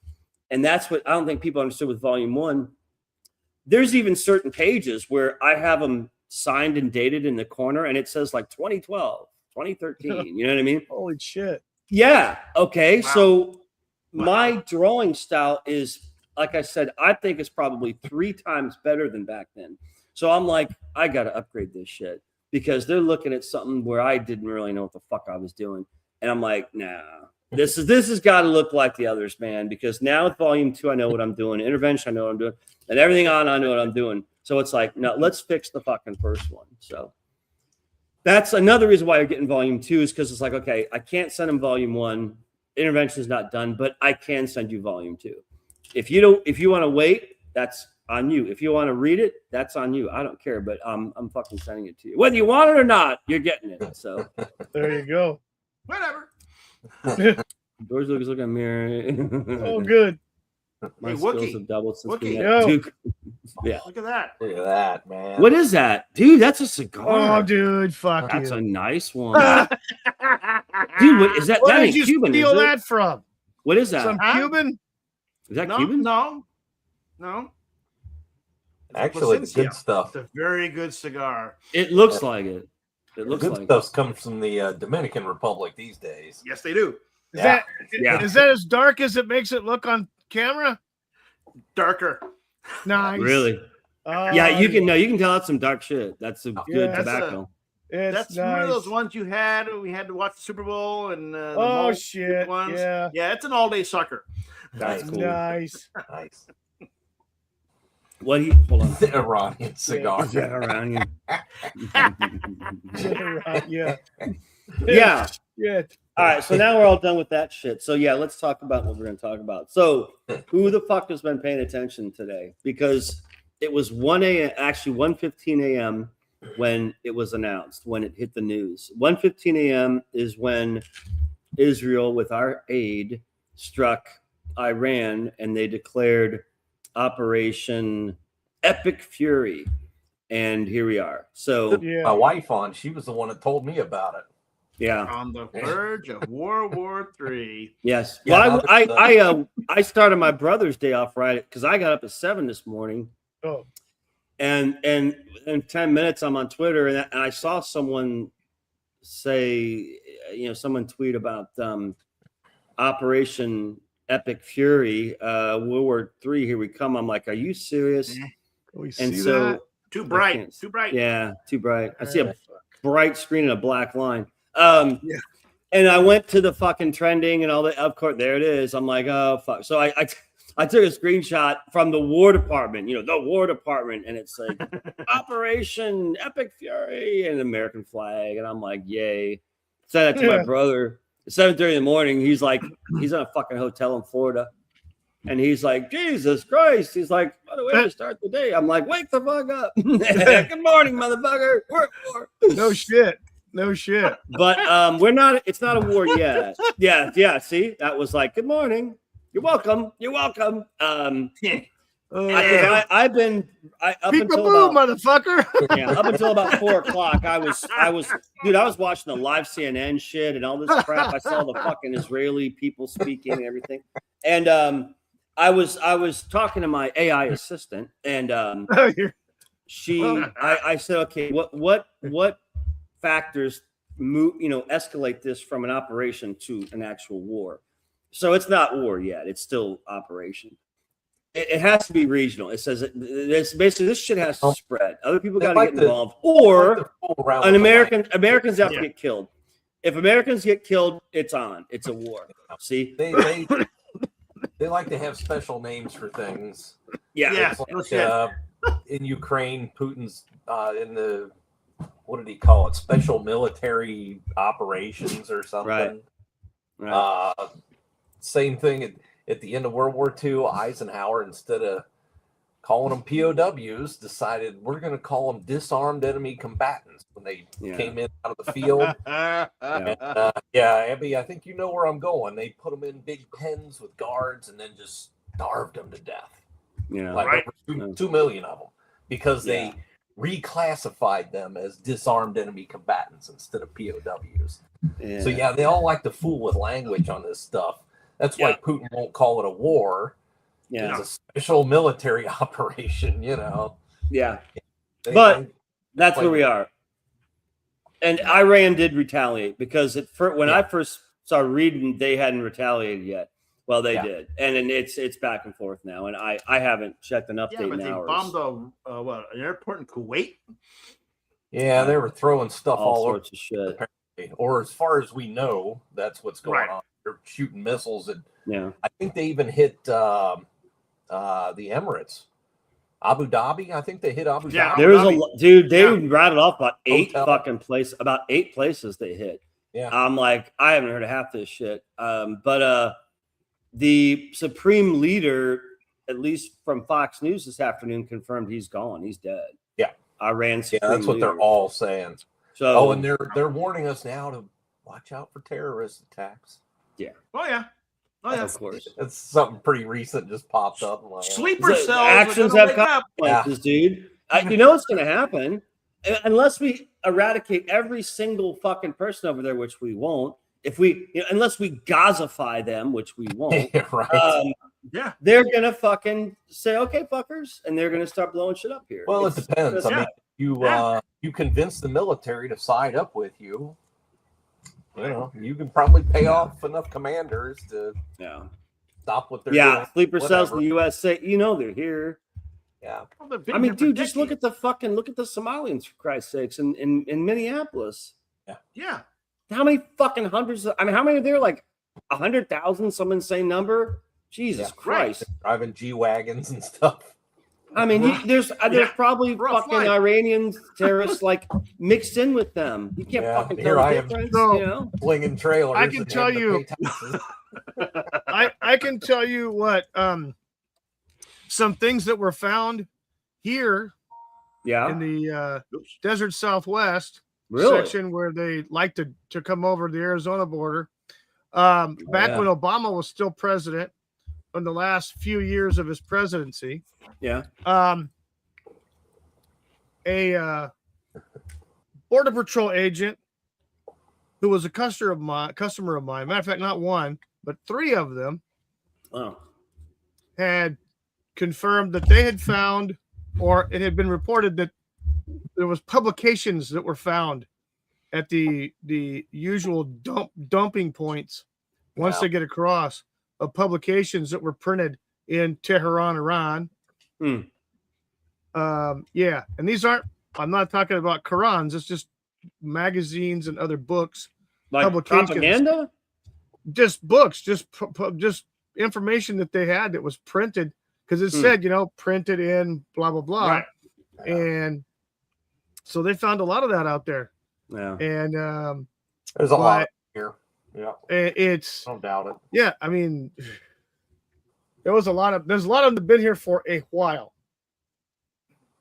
And that's what I don't think people understood with volume 1. There's even certain pages where I have them signed and dated in the corner and it says like 2012, 2013. You know what I mean? Holy shit. Yeah. Okay. Wow. So my drawing style is, like I said, I think it's probably 3 times better than back then. So I'm like, I got to upgrade this shit because they're looking at something where I didn't really know what the fuck I was doing. And I'm like, nah, this has got to look like the others, man, because now with volume 2, I know what I'm doing. Intervention, I know what I'm doing. And everything on, I know what I'm doing. So it's like, no, let's fix the fucking first one. So that's another reason why you're getting volume 2 is because it's like, okay, I can't send them volume 1. Intervention is not done, but I can send you volume 2. If you want to wait, that's on you. If you want to read it, that's on you. I don't care, but I'm fucking sending it to you. Whether you want it or not, you're getting it. So there you go. Whatever. George Lucas looking at me. Oh, good. My skills have doubled since we met. Yeah. Look at that. Look at that, man. What is that? Dude, that's a cigar. Oh, dude, fuck That's you. a nice one. Dude, what is that? Where That did ain't you Cuban, steal is it? that from? What is that? Some Cuban? Is that No, Cuban? no. Actually, the good stuff. It's a very good cigar. It looks like it. It looks Good like stuff's comes from the Dominican Republic these days. Yes, they do. Is that as dark as it makes it look on camera? darker. Nice. Really? Yeah, you can tell that's some dark shit. That's a good tobacco. That's nice. one of those ones you had. We had to watch the Super Bowl and the Oh most shit! ones. Yeah, it's an all-day sucker. That's cool. nice. Nice. What he hold on. The Iranian cigar. Yeah, Iranian. Yeah. Yeah. Shit. All right, so now we're all done with that shit. So yeah, let's talk about what we're going to talk about. So who the fuck has been paying attention today? Because it was 1 a.m. actually 1:15 a.m. when it was announced, when it hit the news. 1:15 a.m. is when Israel, with our aid, struck Iran, and they declared Operation Epic Fury. And here we are. So my wife she was the one that told me about it. Yeah. On the verge of World War III. Yes. Yeah, well, I started my brother's day off right because I got up at 7 this morning. Oh. And in 10 minutes, I'm on Twitter, and I saw someone say, someone tweet about Operation Epic Fury, World War III. Here we come. I'm like, are you serious? Can we And see so that? Too bright. Too bright. Yeah, too bright. I see a bright screen and a black line. Yeah. And I went to the fucking trending and all that. Of course, there it is. I'm like, oh fuck. So I took a screenshot from the War Department, the War Department, and it's like Operation Epic Fury and American flag, and I'm like, yay. Sent that to my brother. At 7:30 in the morning. He's like, he's in a fucking hotel in Florida, and he's like, Jesus Christ. He's like, what a way to start the day. I'm like, wake the fuck up. Good morning, motherfucker. No shit. But we're not. It's not a war yet. Yeah. See, that was like, good morning. You're welcome. I've been up until about, motherfucker. Yeah, up until about 4:00. I was watching the live CNN shit and all this crap. I saw the fucking Israeli people speaking and everything, and I was talking to my AI assistant, and I said, okay, what factors escalate this from an operation to an actual war? So it's not war yet. It's still operation. It has to be regional. It says it's basically this shit has to spread. Other people got to get involved, or Americans have to get killed. If Americans get killed, it's on. It's a war. See, they like to have special names for things. Yeah. Like, in Ukraine, Putin's in the what did he call it? Special military operations or something. Right. Same thing at the end of World War II. Eisenhower, instead of calling them POWs, decided we're going to call them disarmed enemy combatants when they came in out of the field. Abby, I think you know where I'm going. They put them in big pens with guards and then just starved them to death. Yeah, like over 2 million of them because they reclassified them as disarmed enemy combatants instead of POWs. So they all like to fool with language on this stuff. That's why Putin won't call it a war. Yeah, it's a special military operation. Yeah, but that's where we are. And Iran did retaliate because when I first started reading, they hadn't retaliated yet. Well, they did, and then it's back and forth now. And I haven't checked an update but now. They bombed an airport in Kuwait. Yeah, they were throwing stuff all sorts of shit. Apparently. Or as far as we know, that's what's going on. They're shooting missiles, and I think they even hit the Emirates, Abu Dhabi. I think they hit Abu Dhabi. There was they rattled off about 8 fucking places. About 8 places they hit. Yeah, I'm like, I haven't heard of half this shit. But the supreme leader, at least from Fox News this afternoon, confirmed he's gone. He's dead. Yeah, Iran. Yeah, that's what they're all saying. So, and they're warning us now to watch out for terrorist attacks. Yeah. Oh yeah. Of course. It's something pretty recent just popped up. Like, sleeper cells. Actions have consequences, dude. You know what's going to happen unless we eradicate every single fucking person over there, which we won't. If we, unless we Gazify them, which we won't. Right. They're gonna fucking say, "Okay, fuckers," and they're gonna start blowing shit up here. Well, it depends. I mean, you convince the military to side up with you. You can probably pay off enough commanders to stop what they're doing. Sleeper cells in the USA. You know they're here. Yeah. Well, I mean, dude, just look at the Somalians, for Christ's sakes, in Minneapolis. Yeah. How many fucking hundreds? How many are there? Like 100,000? Some insane number. Jesus Christ! Driving G-wagons and stuff. I mean, there's probably fucking Iranian terrorists like mixed in with them. You can't fucking tell the difference. You know, slinging trailers. I can tell you. I can tell you what. Some things that were found here. Yeah. In the desert Southwest section where they like to come over the Arizona border. Back when Obama was still president, in the last few years of his presidency. Yeah. A Border Patrol agent who was a customer of mine, matter of fact, not one, but three of them had confirmed that they had found, or it had been reported that there was publications that were found at the usual dumping points once they get across, of publications that were printed in Tehran, Iran. And these aren't, I'm not talking about Qurans, it's just magazines and other books, like publications, propaganda, just books, just information that they had that was printed, because it said, printed in blah blah blah, right. And so they found a lot of that out there. Yeah, and there's a lot here. Yeah, it's, don't doubt it. Yeah, I mean, there's a lot of them that have been here for a while,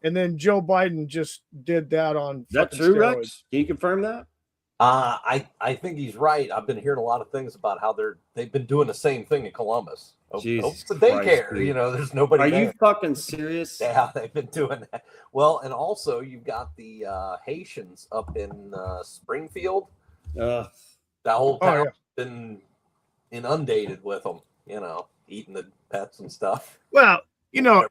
and then Joe Biden just did that on. Is that true, steroids. Rex? Can you confirm that? I think he's right. I've been hearing a lot of things about how they've been doing the same thing in Columbus. Jesus the daycare, Christ, there's nobody. Are there. You fucking serious? Yeah, they've been doing that. Well, and also you've got the Haitians up in Springfield. That whole town's been inundated with them. Eating the pets and stuff. Well, you can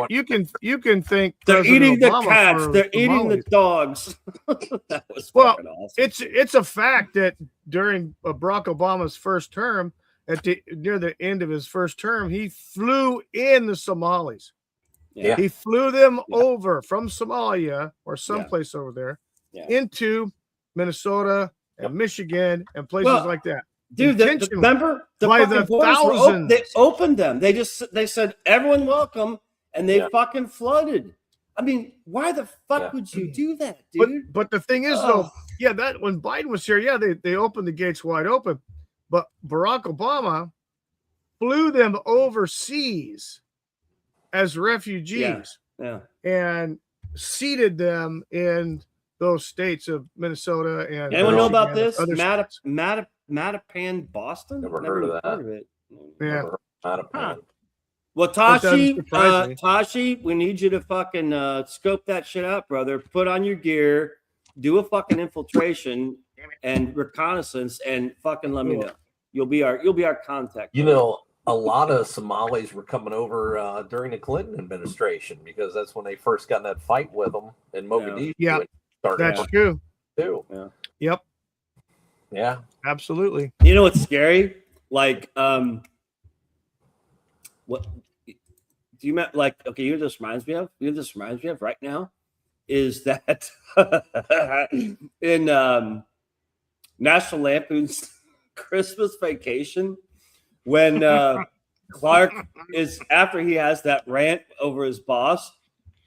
think they're President eating the Obama cats, they're eating the dogs. That was fucking awesome. It's a fact that during Barack Obama's first term, near the end of his first term, he flew in the Somalis. Yeah. He flew them over from Somalia or someplace over there into Minnesota and Michigan and places like that. Dude, remember the by fucking the borders thousands. They opened them. They said everyone welcome, and they fucking flooded. I mean, why the fuck would you do that, dude? But the thing is, though, that when Biden was here, they opened the gates wide open. But Barack Obama flew them overseas as refugees and seated them in those states of Minnesota and. Anyone know about this? Mattapan, Boston? Never heard of that. Heard of it. Yeah. Mattapan. Well, Tashi, we need you to fucking scope that shit out, brother. Put on your gear, do a fucking infiltration and reconnaissance, and fucking let me know. You'll be our contact. A lot of Somalis were coming over during the Clinton administration because that's when they first got in that fight with them in Mogadishu. Yeah, that's true. Too. Yeah. Yep. Yeah. Absolutely. You know what's scary? Like, what do you mean? Like, okay, you know what this reminds me of? Right now is that in National Lampoon's Christmas Vacation, when Clark is after he has that rant over his boss,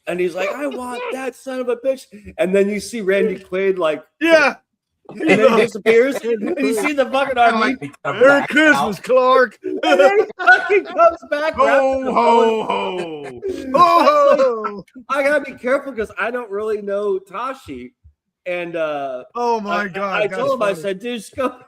and he's like, "I want that son of a bitch," and then you see Randy Quaid like, and then he disappears, and you see the fucking army. Merry Christmas, Clark. And then he fucking comes back. Ho, ho, ho. Oh, I gotta be careful because I don't really know Tashi. And oh my God. I told him, I said, dude, go.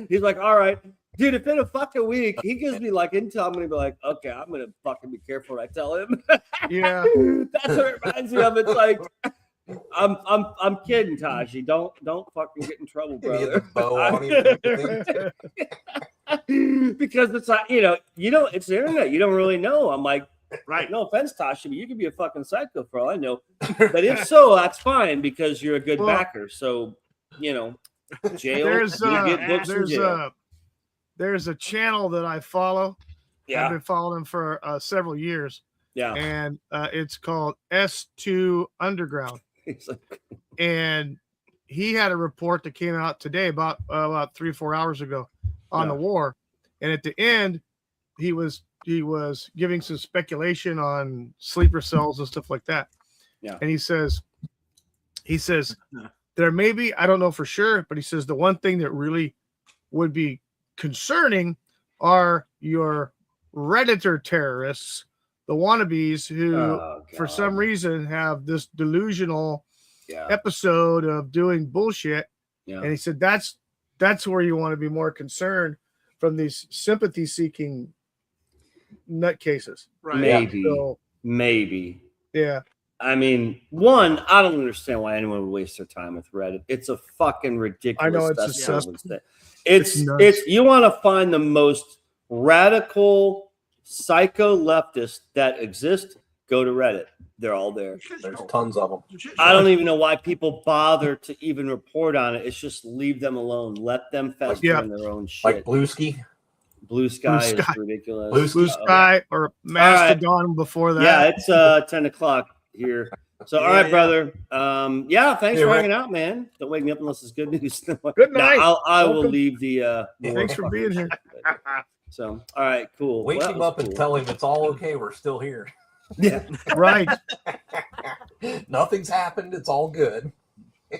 He's like, all right. Dude, if in a fucking week, he gives me like intel, I'm gonna be like, okay, I'm gonna fucking be careful when I tell him. Yeah. That's what it reminds me of. It's like I'm kidding, Tashi. Don't fucking get in trouble, brother. Because it's like, it's the internet. You don't really know. I'm like, right. No offense, Tashi, but you could be a fucking psycho for all I know. But if so, that's fine because you're a good backer. So, jail. There's a channel that I follow I've been following him for several years. Yeah. And it's called S2 Underground. And he had a report that came out today about 3 or 4 hours ago on the war. And at the end, he was giving some speculation on sleeper cells and stuff like that. Yeah. And he says there may be, I don't know for sure, but he says the one thing that really would be concerning are your Redditor terrorists, the wannabes who, for some reason, have this delusional episode of doing bullshit. Yeah. And he said that's where you want to be more concerned from these sympathy-seeking nutcases. Right. Maybe. Yeah. I mean, one, I don't understand why anyone would waste their time with Reddit. It's a fucking ridiculous. I know it's it's you want to find the most radical psycho leftist that exist, go to Reddit. They're all there. There's tons of them. I don't even know why people bother to even report on it. It's just leave them alone. Let them fester in their own shit. Like Blue Sky. Blue Sky is ridiculous. Blue Sky or Mastodon before that. Yeah, it's 10 o'clock here. So, all right, brother. Thanks for hanging out, man. Don't wake me up unless it's good news. Good night. I will leave the. Thanks for being here. So, all right, cool. Wake him up and tell him it's all okay. We're still here. Yeah, right. Nothing's happened. It's all good.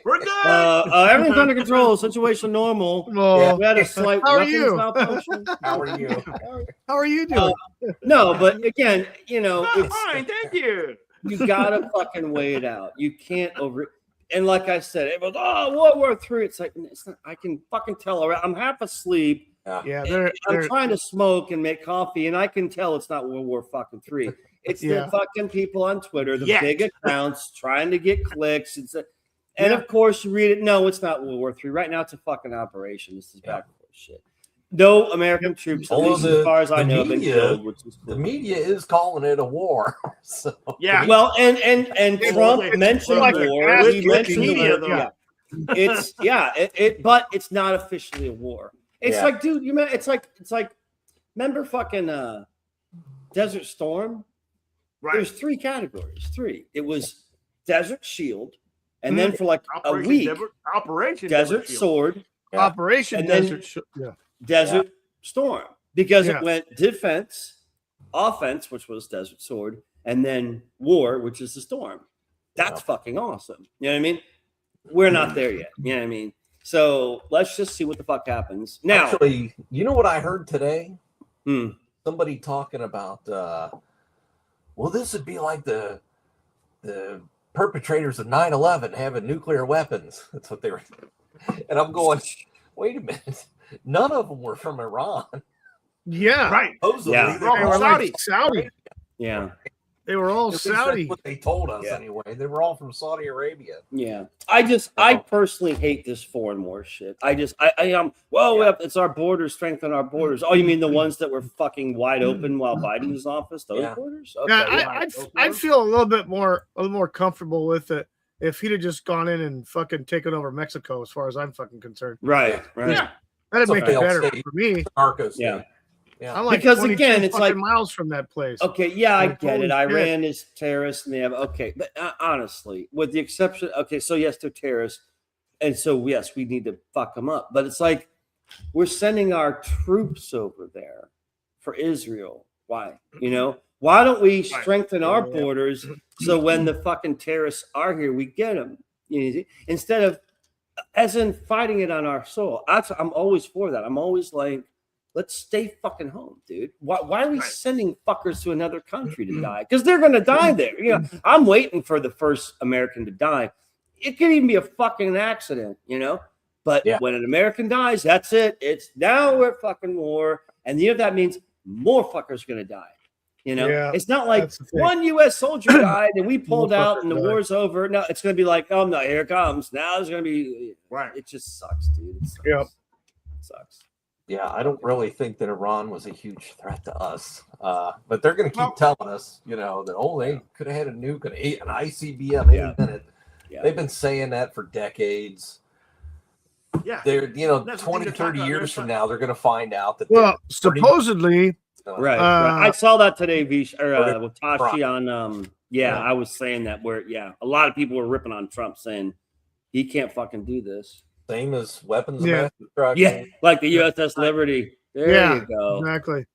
We're good. Everything's under control. Situation normal. Oh, we had a slight weapons malfunction. How are you? How are you doing? No, but again, it's fine. Thank you. You gotta fucking weigh it out. You can't and like I said, it was World War III. It's like it's not, I can fucking tell. I'm half asleep. Yeah, I'm trying to smoke and make coffee, and I can tell it's not World War fucking III. It's the fucking people on Twitter, the big accounts trying to get clicks. And of course, you read it. No, it's not World War III. Right now, it's a fucking operation. This is back shit. No American troops, at least as far as I know, have been killed. Which is cool. The media is calling it a war. So. Yeah. Well, and Trump mentioned war. He mentioned media, though. But it's not officially a war. It's like, dude, it's like remember fucking Desert Storm? Right. There's 3 categories. 3. It was Desert Shield, and then for like a week, Operation Desert Sword, Operation and Desert Desert Storm, because it went defense, offense, which was Desert Sword, and then war, which is the storm. That's fucking awesome. You know what I mean? We're not there yet. You know what I mean? So let's just see what the fuck happens. Now, actually, you know what I heard today? Somebody talking about, well, this would be like the perpetrators of 9/11 having nuclear weapons. That's what they were. And I'm going, wait a minute. None of them were from Iran. Yeah. Right. Supposedly, They were like Saudi. Yeah. They were all Saudi. That's what they told us anyway. They were all from Saudi Arabia. Yeah. I personally hate this foreign war shit. It's our borders, strengthen our borders. Oh, you mean the ones that were fucking wide open while Biden was in office? Those borders? Okay, I'd feel a little more comfortable with it if he'd have just gone in and fucking taken over Mexico, as far as I'm fucking concerned. Right. Yeah. That'd make it better for me. Narcos. Yeah. I'm like because again, it's like miles from that place. Okay, yeah, I get it. Iran is terrorists, and they have but honestly, with the exception, so yes, they're terrorists, and so yes, we need to fuck them up. But it's like we're sending our troops over there for Israel. Why? Why don't we strengthen our borders so when the fucking terrorists are here, we get them? Instead of as in fighting it on our soil. I'm always for that. I'm always like, let's stay fucking home, dude. Why are we sending fuckers to another country to die? Because they're going to die there. I'm waiting for the first American to die. It could even be a fucking accident, But when an American dies, that's it. It's now we're fucking war. And that means more fuckers are going to die. It's not like one U.S. soldier died and we pulled out and the war's over. No, it's going to be like, oh, no, here it comes. Now there's going to be. Right. It just sucks, dude. It sucks. Yep. It sucks. Yeah, I don't really think that Iran was a huge threat to us. But they're going to keep telling us, that, they could have had a nuke, an ICBM any minute. Yeah. They've been saying that for decades. Yeah. They're, 20, 30 years from now, they're going to find out that. Well, supposedly Right. I saw that today, with Tashi Trump. on. I was saying that a lot of people were ripping on Trump, saying he can't fucking do this. Same as weapons of mass destruction. Yeah, like the USS Liberty. There you go. Exactly.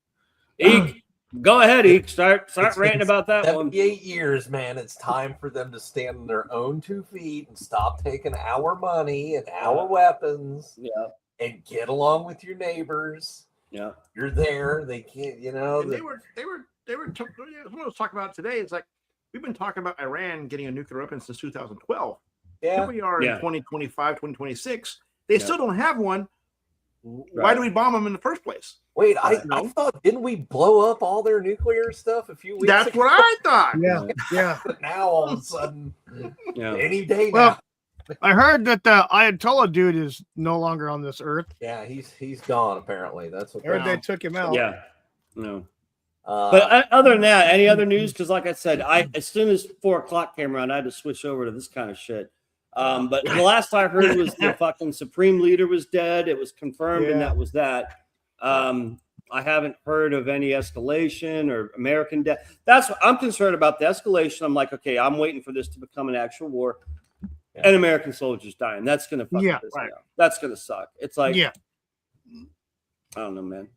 Eek, go ahead, Eek. Start ranting about that 78 one. years, man. It's time for them to stand on their own 2 feet and stop taking our money and our weapons. Yeah. And get along with your neighbors. Yeah. You're there. They can't, And they were what I was talking about today. It's like we've been talking about Iran getting a nuclear weapon since 2012. Yeah. Here we are in 2025, 2026. They still don't have one. Why do we bomb them in the first place? Wait, I thought, didn't we blow up all their nuclear stuff a few weeks ago? That's what I thought. Yeah. But now all of a sudden, any day well, now. I heard that the Ayatollah dude is no longer on this earth. Yeah, he's gone apparently. That's what I heard they took him out. Yeah. No. But other than that, any other news? Because like I said, as soon as 4 o'clock came around, I had to switch over to this kind of shit. But the last I heard was the fucking supreme leader was dead. It was confirmed, and that was that. I haven't heard of any escalation or American death. That's what I'm concerned about. The escalation. I'm like, okay, I'm waiting for this to become an actual war, and American soldiers dying. That's gonna fuck this up. That's gonna suck. It's like, I don't know, man.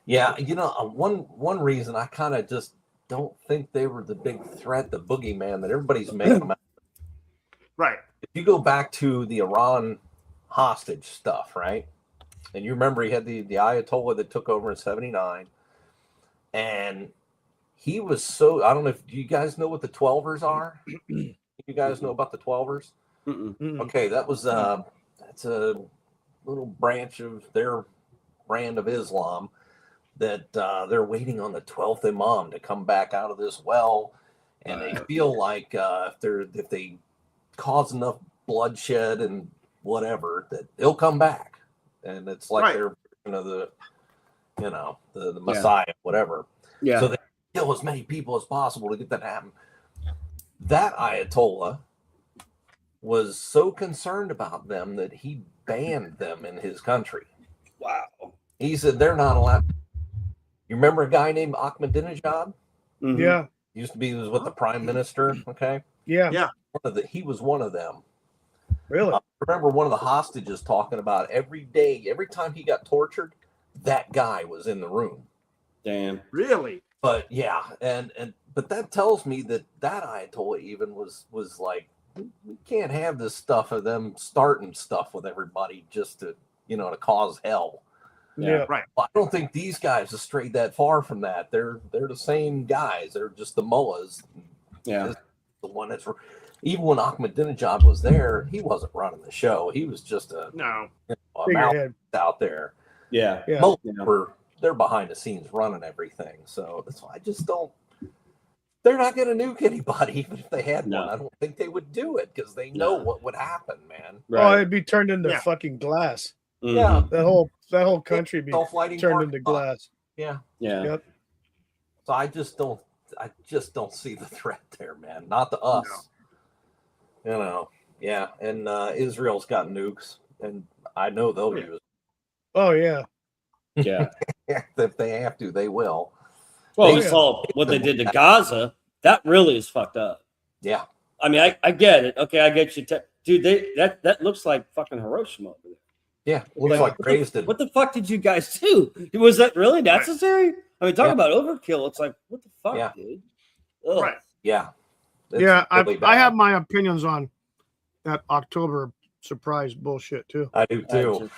Yeah. One reason I kind of just don't think they were the big threat, the boogeyman that everybody's making them out. Right. If you go back to the Iran hostage stuff, right? And you remember he had the Ayatollah that took over in 79. And he was so, I don't know if do you guys know what the 12ers are? You guys know about the 12ers? Okay, that's a little branch of their brand of Islam that they're waiting on the 12th Imam to come back out of this well. And they feel like if they cause enough bloodshed and whatever, that they'll come back. And it's like they're the Messiah, whatever. Yeah. So they kill as many people as possible to get that to happen. That Ayatollah was so concerned about them that he banned them in his country. Wow. He said they're not allowed. You remember a guy named Ahmadinejad? Mm-hmm. Yeah. He was with the prime minister. Okay. Yeah. He was one of them. Really? I remember one of the hostages talking about every time he got tortured, that guy was in the room. Damn. Really? But yeah, but that tells me that Ayatollah even was like, we can't have this stuff of them starting stuff with everybody just to to cause hell. Yeah. Right. Well, I don't think these guys have strayed that far from that. They're the same guys. They're just the mullahs. Yeah. The one that's even when Ahmadinejad was there, he wasn't running the show. He was just a mouth out there. Yeah. Mullahs they're behind the scenes running everything. So that's why I just don't. They're not going to nuke anybody, even if they had one. I don't think they would do it because they know what would happen, man. Right. Oh, it'd be turned into fucking glass. Mm-hmm. Yeah, that whole country be turned into glass. Yeah. Yep. So I just don't see the threat there, man. Not to us. No. Yeah, and Israel's got nukes, and I know they'll use it. Oh yeah. Yeah. If they have to, they will. Well, we saw what they did to Gaza. That really is fucked up. Yeah. I mean, I get it. Okay, I get you. Dude, that looks like fucking Hiroshima over there. Yeah, looks like Dresden. What the fuck did you guys do? Was that really necessary? I mean, talk about overkill. It's like, what the fuck, dude? Ugh. Right. Yeah. I have my opinions on that October surprise bullshit too. I do too.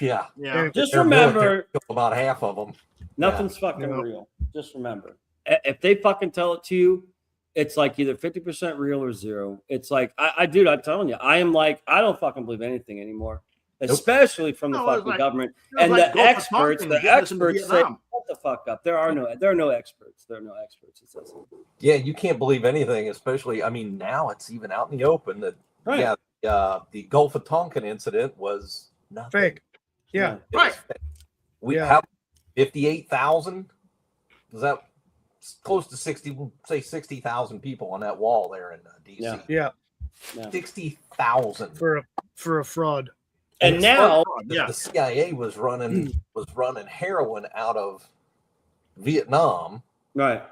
Yeah. Just remember, about half of them. Nothing's fucking real. Just remember, if they fucking tell it to you, it's like either 50% real or zero. It's like, I'm telling you, I am like, I don't fucking believe anything anymore, especially from the fucking government and the experts. The experts say, "Shut the fuck up." There are no experts. There are no experts. It says. Yeah, you can't believe anything, especially. I mean, now it's even out in the open that the Gulf of Tonkin incident was nothing. Fake. Yeah. Right. We have 58,000. Is that close to 60,000 people on that wall there in DC? Yeah. 60,000 for a fraud. And now the CIA was running heroin out of Vietnam. Right.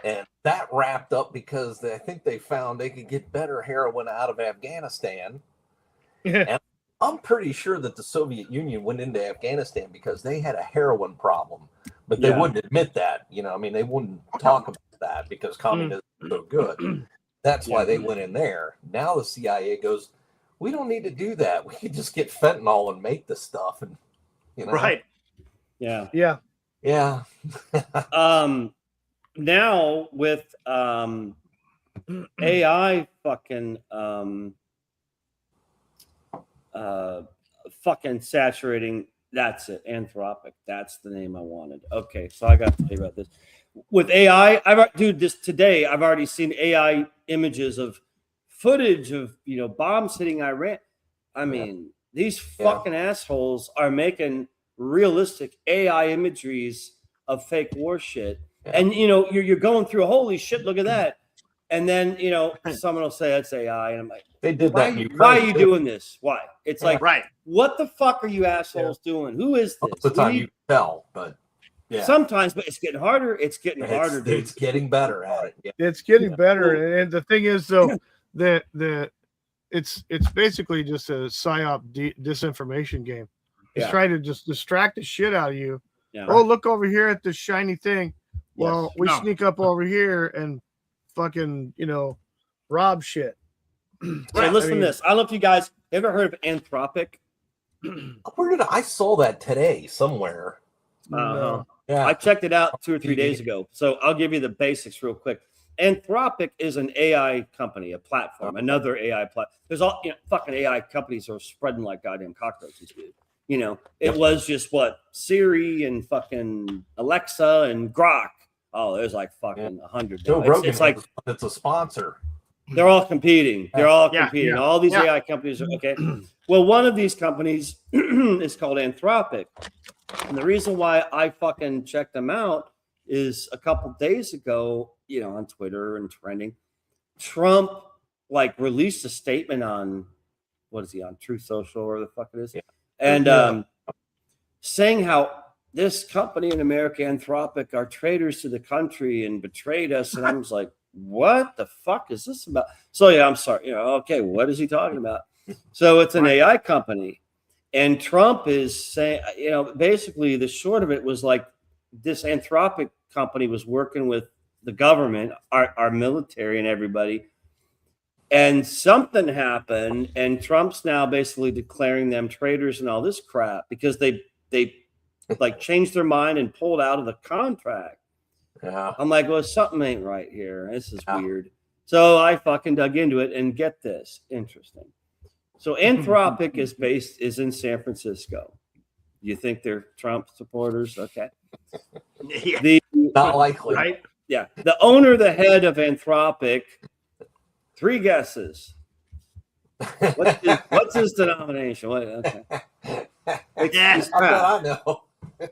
And that wrapped up because I think they found they could get better heroin out of Afghanistan. Yeah. And I'm pretty sure that the Soviet Union went into Afghanistan because they had a heroin problem, but they wouldn't admit that. You know, I mean, they wouldn't talk about that because communism is so good. That's why they went in there. Now the CIA goes, we don't need to do that. We could just get fentanyl and make the stuff. And, you know, Right. Yeah. Yeah. Now with AI fucking fucking saturating, that's it, Anthropic, that's the name I wanted. Okay, so I got to tell you about this with AI. Today I've already seen AI images of footage of, you know, bombs hitting Iran. I mean, these fucking assholes are making realistic AI imageries of fake war shit. And, you know, you're going through, holy shit, look at that. And then, you know, someone will say it's AI. And I'm like, they did why, that. Why are you doing this? Why? It's like, right. What the fuck are you assholes doing? Who is this? The time you tell, but sometimes, but it's getting harder. It's getting harder. It's getting better at it. Yeah. It's getting better. And the thing is, though, that it's basically just a psyop disinformation game. It's trying to just distract the shit out of you. Yeah. Oh, look over here at this shiny thing. Well, we sneak up over here and fucking, you know, rob shit. So listen to this. I don't know if you guys ever heard of Anthropic. Where did I saw that today somewhere? Yeah, I checked it out 2 or 3 days ago. So I'll give you the basics real quick. Anthropic is an AI company, a platform, another AI platform. There's all, you know, fucking AI companies are spreading like goddamn cockroaches, dude. You know, it was just what Siri and fucking Alexa and Grok. Oh, there's like fucking 100. It's like it's a sponsor. They're all competing. They're all competing. All these AI companies are okay. Well, one of these companies is called Anthropic, and the reason why I fucking checked them out is a couple days ago, you know, on Twitter and trending, Trump like released a statement on what is he on Truth Social or the fuck it is. And saying how this company in America, Anthropic, are traitors to the country and betrayed us. And I was like, what the fuck is this about? So, yeah, I'm sorry. You know, okay, what is he talking about? So it's an AI company. And Trump is saying, you know, basically the short of it was like this Anthropic company was working with the government, our military and everybody. And something happened, and Trump's now basically declaring them traitors and all this crap because they like changed their mind and pulled out of the contract. Yeah. I'm like, well, something ain't right here. This is weird. So I fucking dug into it, and get this, interesting. So Anthropic is in San Francisco. You think they're Trump supporters? Okay. Not likely. Right? Yeah. The owner, the head of Anthropic. 3 guesses. What's his denomination? Okay. He's I know.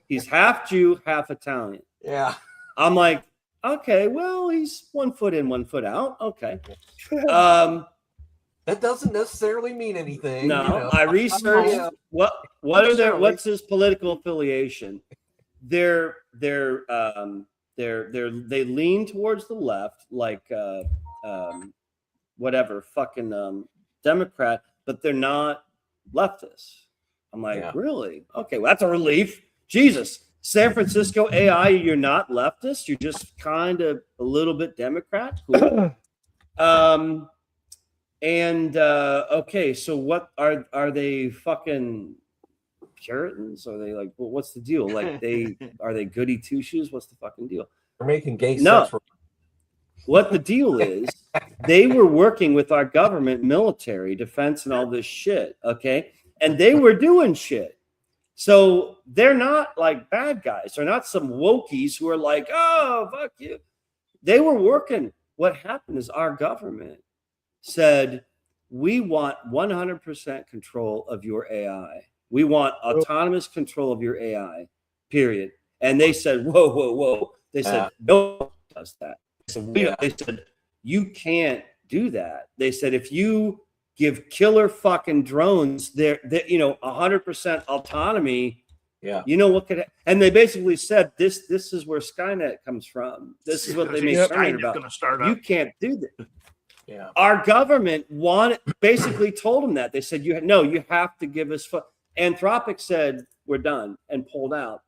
He's half Jew, half Italian. Yeah. I'm like, okay, well, he's 1 foot in, 1 foot out. Okay. That doesn't necessarily mean anything. No, you know? I researched what's his political affiliation. They lean towards the left, like whatever, fucking Democrat, but they're not leftists. I'm like, really? Okay, well, that's a relief. Jesus, San Francisco AI, you're not leftist. You're just kind of a little bit Democrat. Cool. Okay, so what are they fucking Puritans? Are they like, well, what's the deal? Like are they goody two shoes? What's the fucking deal? They're making gay sex. For- What the deal is, they were working with our government, military, defense, and all this shit. Okay. And they were doing shit. So they're not like bad guys. They're not some wokies who are like, oh, fuck you. They were working. What happened is our government said, we want 100% control of your AI. We want autonomous control of your AI, period. And they said, whoa. They said, no one does that. They said, you can't do that. They said, if you give killer fucking drones their 100% autonomy, Yeah. You know what could, and they basically said this is where Skynet comes from. This is what they made Skynet about. You can't do that. Yeah. Our government basically told them that. They said, you have to give us. Anthropic said, we're done, and pulled out.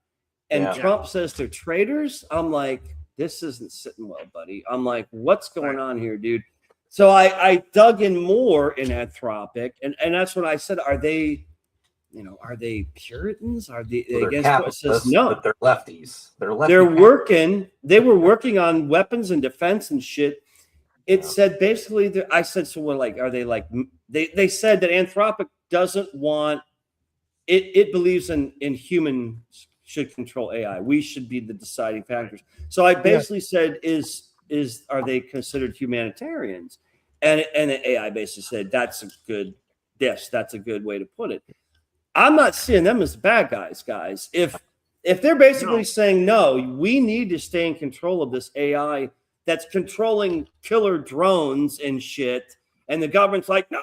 And Trump says they're traitors. I'm like, this isn't sitting well, buddy. I'm like, what's going on here, dude? So I dug in more in Anthropic, and that's what I said. Are they Puritans? Are they against what? It says no. But they're lefties. They were working on weapons and defense and shit. It said basically, I said, so what, like, are they like, they said that Anthropic doesn't want, it believes in humans should control AI. We should be the deciding factors. So I basically said, are they considered humanitarians? And the AI basically said, that's a good way to put it. I'm not seeing them as bad guys. If they're basically saying, no, we need to stay in control of this AI that's controlling killer drones and shit, and the government's like, no,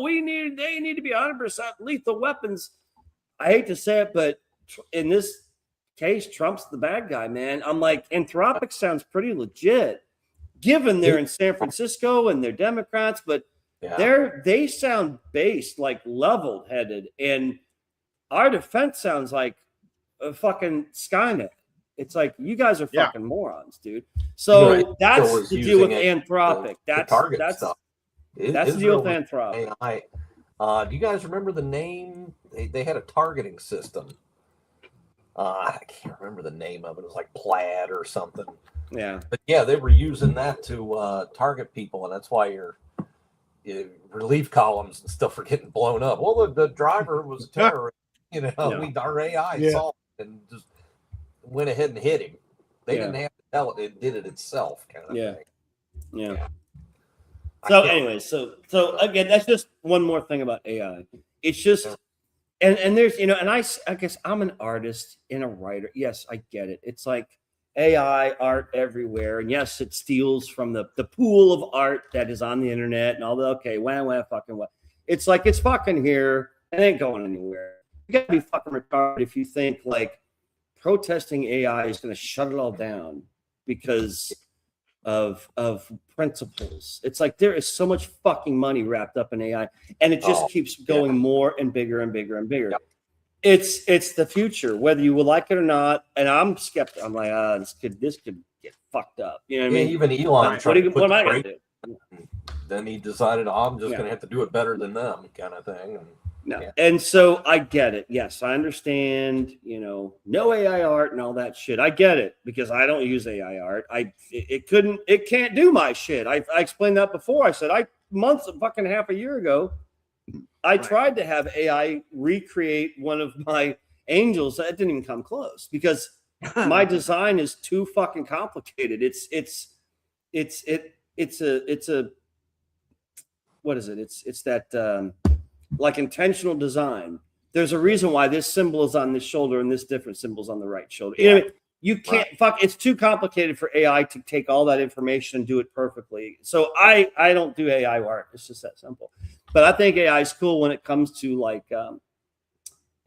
they need to be 100% lethal weapons. I hate to say it, but in this case, Trump's the bad guy, man. I'm like, Anthropic sounds pretty legit, given they're in San Francisco and they're Democrats, but they sound based, like level-headed, and our defense sounds like a fucking Skynet. It's like, you guys are fucking morons, dude. So that's the deal with Anthropic. That's the deal with Anthropic. AI. Do you guys remember the name? They had a targeting system. I can't remember the name of it. It was like Plaid or something. Yeah. But yeah, they were using that to target people, and that's why your relief columns and stuff are getting blown up. Well, the driver was a terrorist. Our AI saw it and just went ahead and hit him. They didn't have to tell it; it did it itself, kind of thing. Yeah. So anyway, so again, that's just one more thing about AI. It's just, and there's, and I guess I'm an artist and a writer. Yes, I get it. It's like AI art everywhere, and yes, it steals from the pool of art that is on the internet and all the fucking what. It's like, it's fucking here. It ain't going anywhere. You gotta be fucking retarded if you think like protesting AI is going to shut it all down because of principles. It's like, there is so much fucking money wrapped up in AI, and it just keeps going more and bigger and bigger and bigger. Yep. It's the future, whether you will like it or not. And I'm skeptical. I'm like, this could get fucked up. You know what I mean? Even Elon what am I going to do? Then he decided, I'm just going to have to do it better than them, kind of thing. And so I get it. Yes, I understand, no AI art and all that shit. I get it, because I don't use AI art. It can't do my shit. I explained that before. I said, half a year ago, I tried to have AI recreate one of my angels. That didn't even come close, because my design is too fucking complicated. It's what is it? It's that, like, intentional design. There's a reason why this symbol is on this shoulder and this different symbol's on the right shoulder. You can't it's too complicated for AI to take all that information and do it perfectly. So I don't do AI art. It's just that simple. But I think AI is cool when it comes to like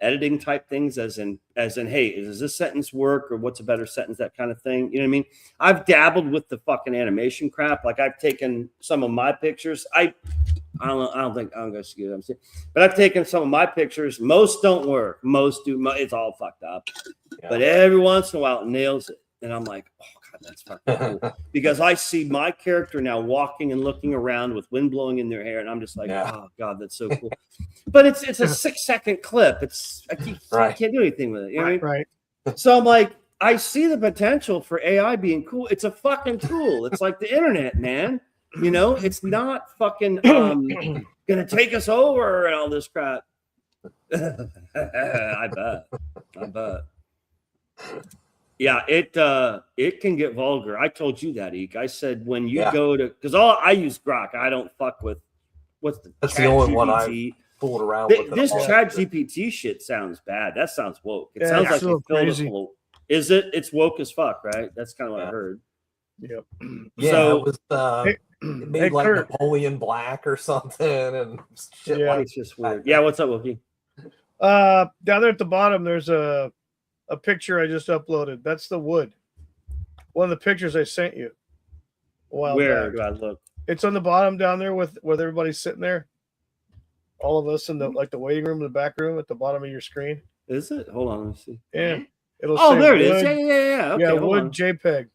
editing type things, as in, hey, does this sentence work, or what's a better sentence, that kind of thing. You know what I mean? I've dabbled with the fucking animation crap. Like, I've taken some of my pictures. I don't think I'm going to see them, but I've taken some of my pictures. Most don't work. Most do. It's all fucked up. But every once in a while, it nails it, and I'm like, oh god, that's fucking cool. Because I see my character now walking and looking around with wind blowing in their hair, and I'm just like, oh god, that's so cool. But it's a 6-second clip. I can't do anything with it. You know what I mean? Right. So I'm like, I see the potential for AI being cool. It's a fucking tool. It's like the internet, man. It's not fucking gonna take us over and all this crap. I bet. Yeah, it can get vulgar. I told you that, Eek. I said, when you go to, because I use Grok. I don't fuck with that's the only one I fooled around with. This Chat GPT shit sounds bad. That sounds woke. It sounds like so crazy. Is it? It's woke as fuck, right? That's kind of what I heard. Yep. Yeah, so, it was it made like Napoleon Black or something, and shit. It's just weird. Yeah, what's up, Wookie? Down there at the bottom, there's a picture I just uploaded. That's the wood. One of the pictures I sent you a while Where back. do I look? It's on the bottom down there with everybody's sitting there. All of us in the waiting room, the back room at the bottom of your screen. Is it? Hold on, let's see. Yeah. It'll Oh, say there it is. wood. Yeah. Okay, yeah, hold wood on. JPEG.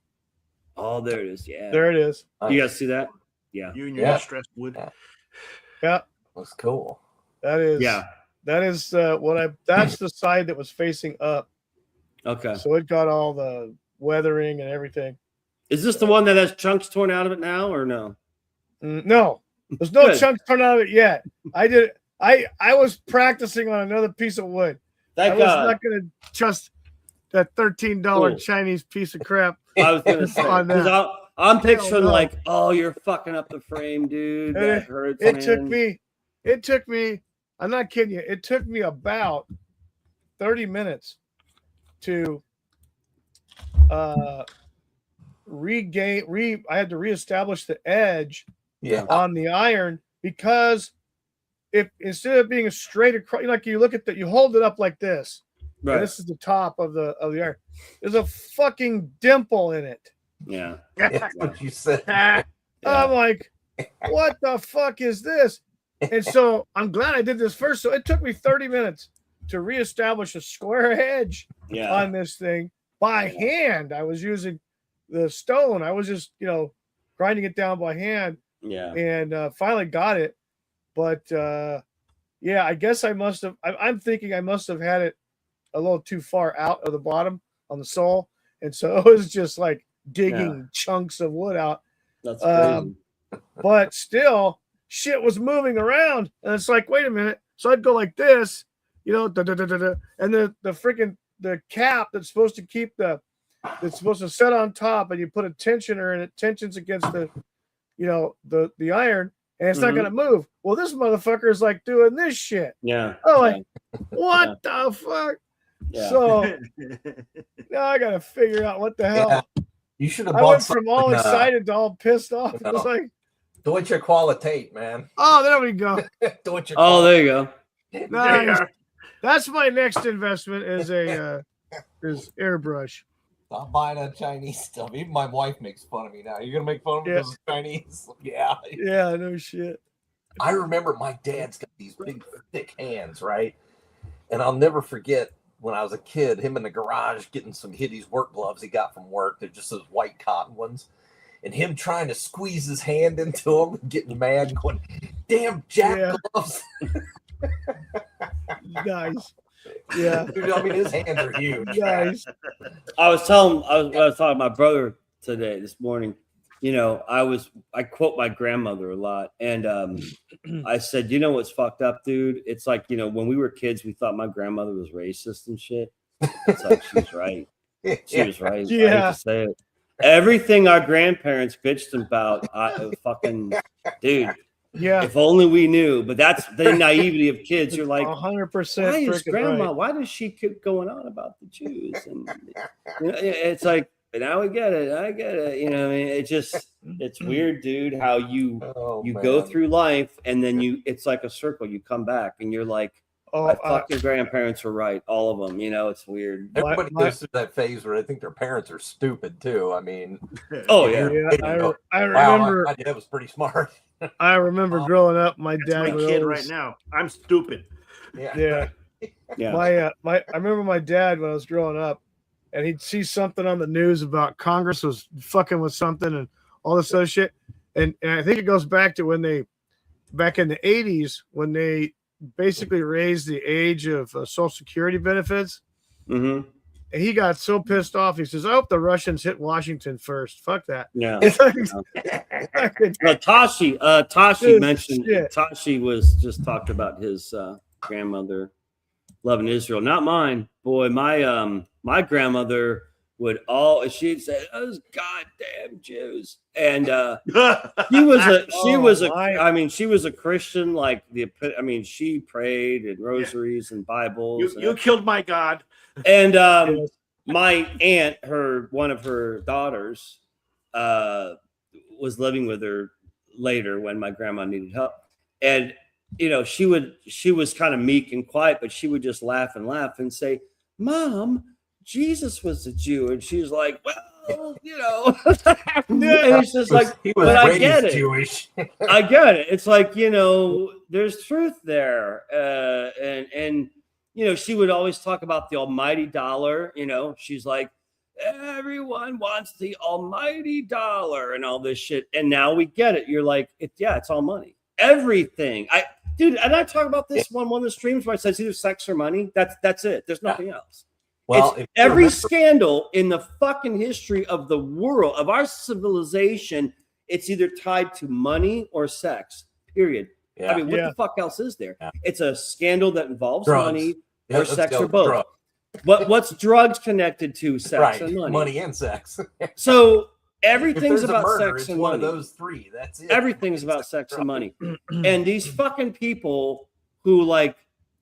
Oh, there it is. Yeah. There it is. You guys see that? Yeah. You and your distressed wood. Yeah. That's cool. That is. Yeah. That is that's the side that was facing up. Okay. So it got all the weathering and everything. Is this the one that has chunks torn out of it now, or no? No, there's no Good. chunks torn out of it yet. I was practicing on another piece of wood. Thank I was God. not going to trust that $13 Cool. Chinese piece of crap. I was gonna say on that. because I'm picturing no. like, oh, you're fucking up the frame, dude. And That hurts. It man. took me. I'm not kidding you. It took me about 30 minutes to I had to reestablish the edge on the iron, because if instead of being a straight across, like you look at that, you hold it up like this. Right. This is the top of the iron. There's a fucking dimple in it. Yeah. That's what you said. I'm like, what the fuck is this? And so I'm glad I did this first. So it took me 30 minutes to reestablish a square edge on this thing by hand. I was using the stone. I was just, grinding it down by hand. Yeah. And finally got it. But I guess I must have. I'm thinking I must have had it a little too far out of the bottom on the sole. And so it was just like digging chunks of wood out. That's crazy. But still, shit was moving around, and it's like, wait a minute. So I'd go like this, and the freaking the cap that's supposed to keep that's supposed to set on top, and you put a tensioner and it tensions against the iron, and it's not going to move. Well, this motherfucker is like doing this shit. Yeah. Oh, like what the fuck? Yeah. So now I got to figure out what the hell. Yeah. You should have I bought went from all excited to all pissed off. It was like, do it your qualitate, man. oh, there we go. Do it your Oh, there you go. Nice. That's my next investment is is airbrush. Stop buying that Chinese stuff. Even my wife makes fun of me now. You're gonna make fun of me because it's Chinese? Yeah. Yeah, no shit. I remember my dad's got these big, thick hands, right? And I'll never forget when I was a kid, him in the garage getting some Hitty's work gloves he got from work. They're just those white cotton ones. And him trying to squeeze his hand into them and getting mad and going, damn Jack gloves. Nice. Yeah. Dude, I mean, his hands are huge. Nice. I was talking to my brother today, this morning. I quote my grandmother a lot. And I said, you know what's fucked up, dude? It's like, when we were kids, we thought my grandmother was racist and shit. It's like, she's right. She was right. Yeah. I hate to say it. Everything our grandparents bitched about, fucking dude. Yeah. If only we knew. But that's the naivety of kids. You're like, 100%. why is grandma? Right. Why does she keep going on about the Jews? And it's like, now we get it. I get it. I mean, it's weird, dude. How you go through life and then it's like a circle. You come back and you're like, I thought your grandparents were right. All of them. It's weird. Everybody goes through that phase where they think their parents are stupid too. I mean, oh yeah. I remember. My dad was pretty smart. I remember growing up. My That's dad my would kid always, right now. I'm stupid. Yeah. I remember my dad when I was growing up, and he'd see something on the news about Congress was fucking with something and all this other shit. And I think it goes back to when back in the 80s, when they basically raised the age of Social Security benefits. Mm-hmm. And he got so pissed off. He says, I hope the Russians hit Washington first. Fuck that. Yeah. Tashi mentioned, Tashi was just talked about his grandmother loving Israel. Not mine. Boy, my grandmother she'd say those goddamn Jews, and she was a Christian, like she prayed and rosaries and Bibles. You killed my God. And my aunt, one of her daughters, was living with her later when my grandma needed help, and you know, she was kind of meek and quiet, but she would just laugh and say, Mom, Jesus was a Jew. And she's like, well, you know, and it's just like, he was but raised I get it. Jewish. I get it. It's like, you know, there's truth there. And, you know, she would always talk about the almighty dollar. You know, she's like, everyone wants the almighty dollar and all this shit. And now we get it. You're like, it's all money. Everything. Dude, and I talk about this one of the streams where I said it's either sex or money. That's it. There's nothing else. Well, every scandal in the fucking history of the world, of our civilization, it's either tied to money or sex. Period. Yeah. I mean, what the fuck else is there? Yeah. It's a scandal that involves drugs. money or sex or both. Drugs. But what's drugs connected to? Sex and money. Money and sex. So everything's about murder, sex and one money. Of those three. That's it. Everything's about sex and money. And these fucking people who like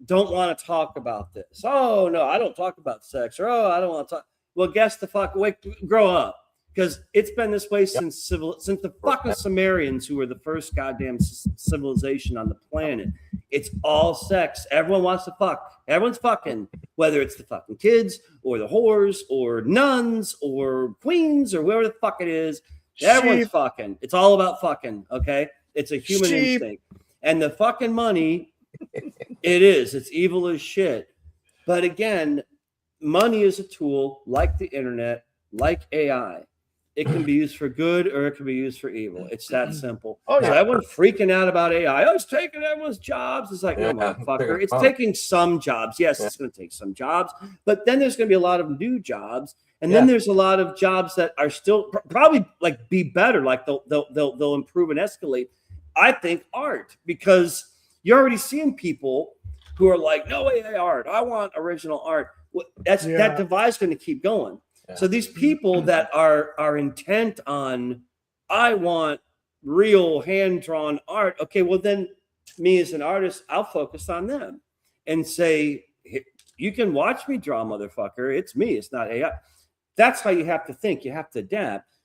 don't want to talk about this. Oh no, I don't talk about sex. Or I don't want to talk. Well, guess the fuck. Wait, grow up. Because it's been this way since the fucking Sumerians, who were the first goddamn civilization on the planet. It's all sex. Everyone wants to fuck. Everyone's fucking, whether it's the fucking kids or the whores or nuns or queens or whoever the fuck it is. Everyone's fucking. It's all about fucking. Okay, it's a human instinct, and the fucking money. It is. It's evil as shit. But again, money is a tool like the internet, like AI. It can be used for good or it can be used for evil. It's that simple. Oh, yeah. So everyone's freaking out about AI. Oh, it's taking everyone's jobs. It's like, no, motherfucker. It's taking some jobs. Yes, it's going to take some jobs. But then there's going to be a lot of new jobs. And then there's a lot of jobs that are still probably like be better. Like they'll improve and escalate. I think art, because you're already seeing people who are like, no AI art. I want original art. That divide's going to keep going. Yeah. So these people that are intent on, I want real hand-drawn art. Okay, well then me as an artist, I'll focus on them and say, you can watch me draw, motherfucker. It's me. It's not AI. That's how you have to think. You have to adapt.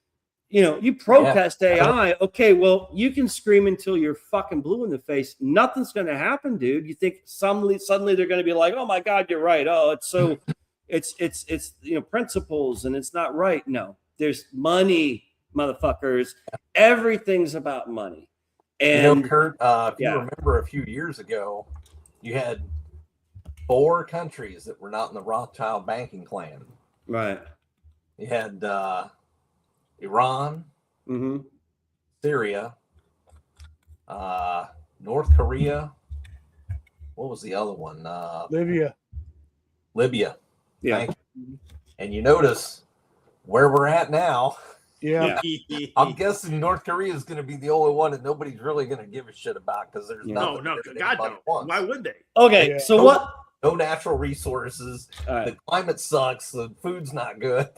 You know, you protest AI. Okay, well, you can scream until you're fucking blue in the face. Nothing's going to happen, dude. You think suddenly they're going to be like, oh my God, you're right. Oh, it's so... It's you know, principles, and it's not right. No, there's money, motherfuckers. Everything's about money. And you know, Kurt, if you remember a few years ago, you had 4 countries that were not in the Rothschild banking clan. Right. You had Iran, Syria, North Korea. What was the other one? Libya. Yeah. And you notice where we're at now. Yeah. I'm guessing North Korea is going to be the only one that nobody's really going to give a shit about, because there's no, God no. Why would they? Okay, so what? No natural resources. Right. The climate sucks. The food's not good.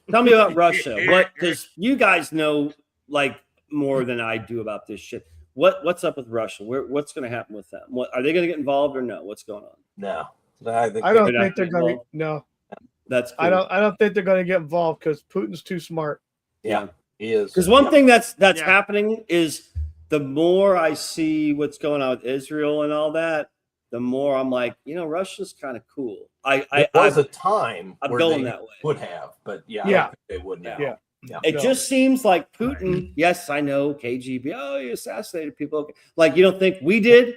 Tell me about Russia. What? Because you guys know like more than I do about this shit. What's up with Russia? What's going to happen with them? What are they going to get involved or no? What's going on? No. I don't think they're going to. No, that's. Cool. I don't think they're going to get involved because Putin's too smart. Yeah, he is. Because one thing that's happening is the more I see what's going on with Israel and all that, the more I'm like, you know, Russia's kind of cool. It was a time I'm where going they that way. Would have, but I don't think they would now. Yeah. It just seems like Putin. Yes, I know KGB. Oh, he assassinated people. Like, you don't think we did?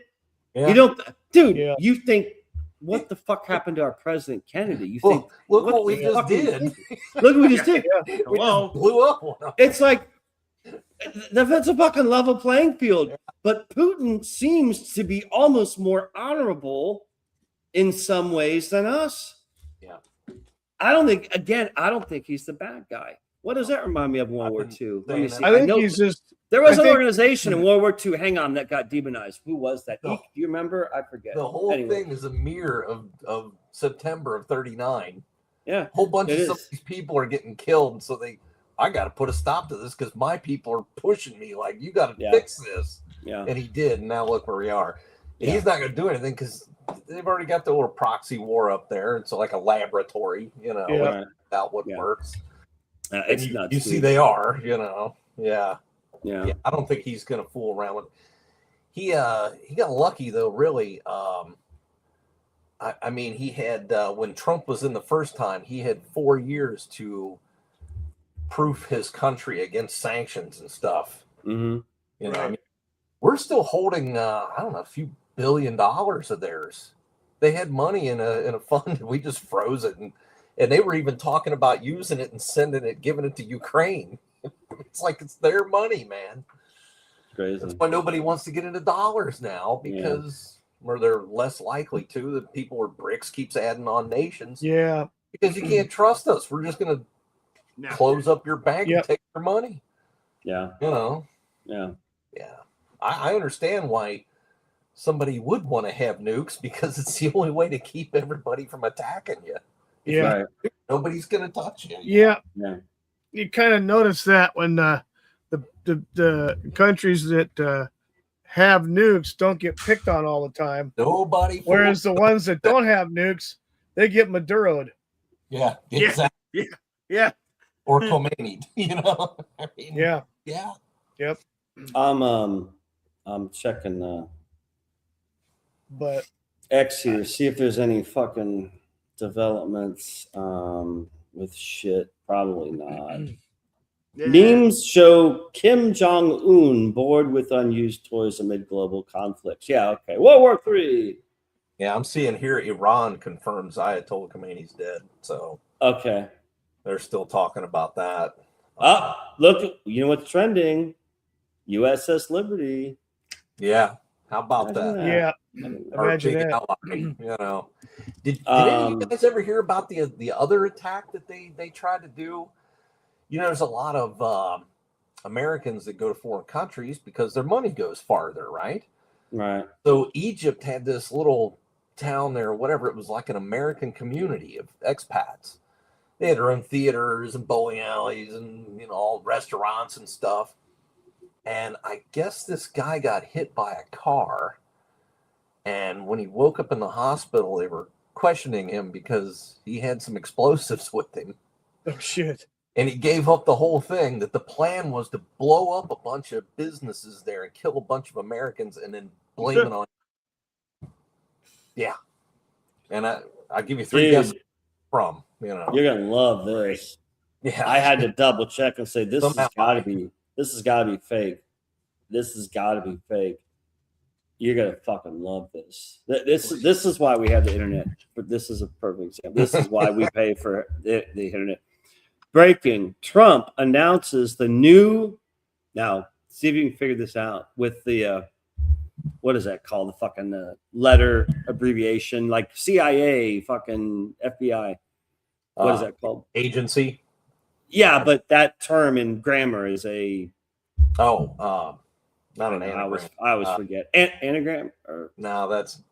Yeah. You don't, dude. Yeah. You think what the fuck happened to our president Kennedy? You think look what we just did. Look what we just did. We just blew up. It's like that's a fucking level playing field. But Putin seems to be almost more honorable in some ways than us. Yeah. I don't think he's the bad guy. What does that remind me of World War II? Let me see. I think he's just. There was an organization in World War II. Hang on, that got demonized. Who was that? Do you remember? I forget. The whole thing is a mirror of September of '39. Yeah, a whole bunch of some of these people are getting killed, so I got to put a stop to this because my people are pushing me. Like, you got to fix this. Yeah, and he did, and now look where we are. Yeah. He's not going to do anything because they've already got the little proxy war up there. It's like a laboratory, about what works. It's you see, they are, Yeah. I don't think he's going to fool around with. He got lucky though, really. I mean, he had when Trump was in the first time, he had 4 years to proof his country against sanctions and stuff. Mm-hmm. You know, I mean, we're still holding I don't know, a few $1 billion of theirs. They had money in a fund, and we just froze it, and they were even talking about using it and sending it, giving it to Ukraine. It's like it's their money, man. Crazy. That's why nobody wants to get into dollars now, because where they're less likely to. The people where BRICS keeps adding on nations. Yeah. Because you can't trust us. We're just going to close up your bank and take your money. Yeah. You know? Yeah. Yeah. I understand why somebody would want to have nukes, because it's the only way to keep everybody from attacking you. Yeah. Nobody's going to touch you. Yeah. Yeah. You kind of notice that when the countries that have nukes don't get picked on all the time. Nobody. Whereas the ones that don't have nukes, they get Maduro'd. Yeah, exactly. Yeah. Or Khomeini'd, you know. I mean, yeah. Yep. I'm checking but X here, see if there's any fucking developments with shit. Probably not. Memes show Kim Jong-un bored with unused toys amid global conflicts. Yeah, okay. World War III. Yeah, I'm seeing here Iran confirms Ayatollah Khomeini's dead. So okay, they're still talking about that. Look, you know what's trending? USS Liberty. Yeah, how about that? Yeah, imagine that. Ally, you know, did any of you guys ever hear about the other attack that they tried to do? You know, there's a lot of Americans that go to foreign countries because their money goes farther, right? Right. So Egypt had this little town there, whatever, it was like an American community of expats. They had their own theaters and bowling alleys and, you know, all restaurants and stuff. And I guess this guy got hit by a car. And when he woke up in the hospital, they were questioning him because he had some explosives with him. Oh, shit. And he gave up the whole thing, that the plan was to blow up a bunch of businesses there and kill a bunch of Americans and then blame it on. Yeah. And I'll give you 3 guesses from, you know. You're going to love this. Yeah. I had to double check and say, this has got to be fake. This has got to be fake. You're going to fucking love this. This is why we have the internet. But this is a perfect example. This is why we pay for the internet. Breaking. Trump announces the new. Now, see if you can figure this out with the what is that called? The fucking letter abbreviation, like CIA, fucking FBI. What is that called? Agency. Yeah, but that term in grammar is a. Not an anagram. I always forget. Anagram? Or no, that's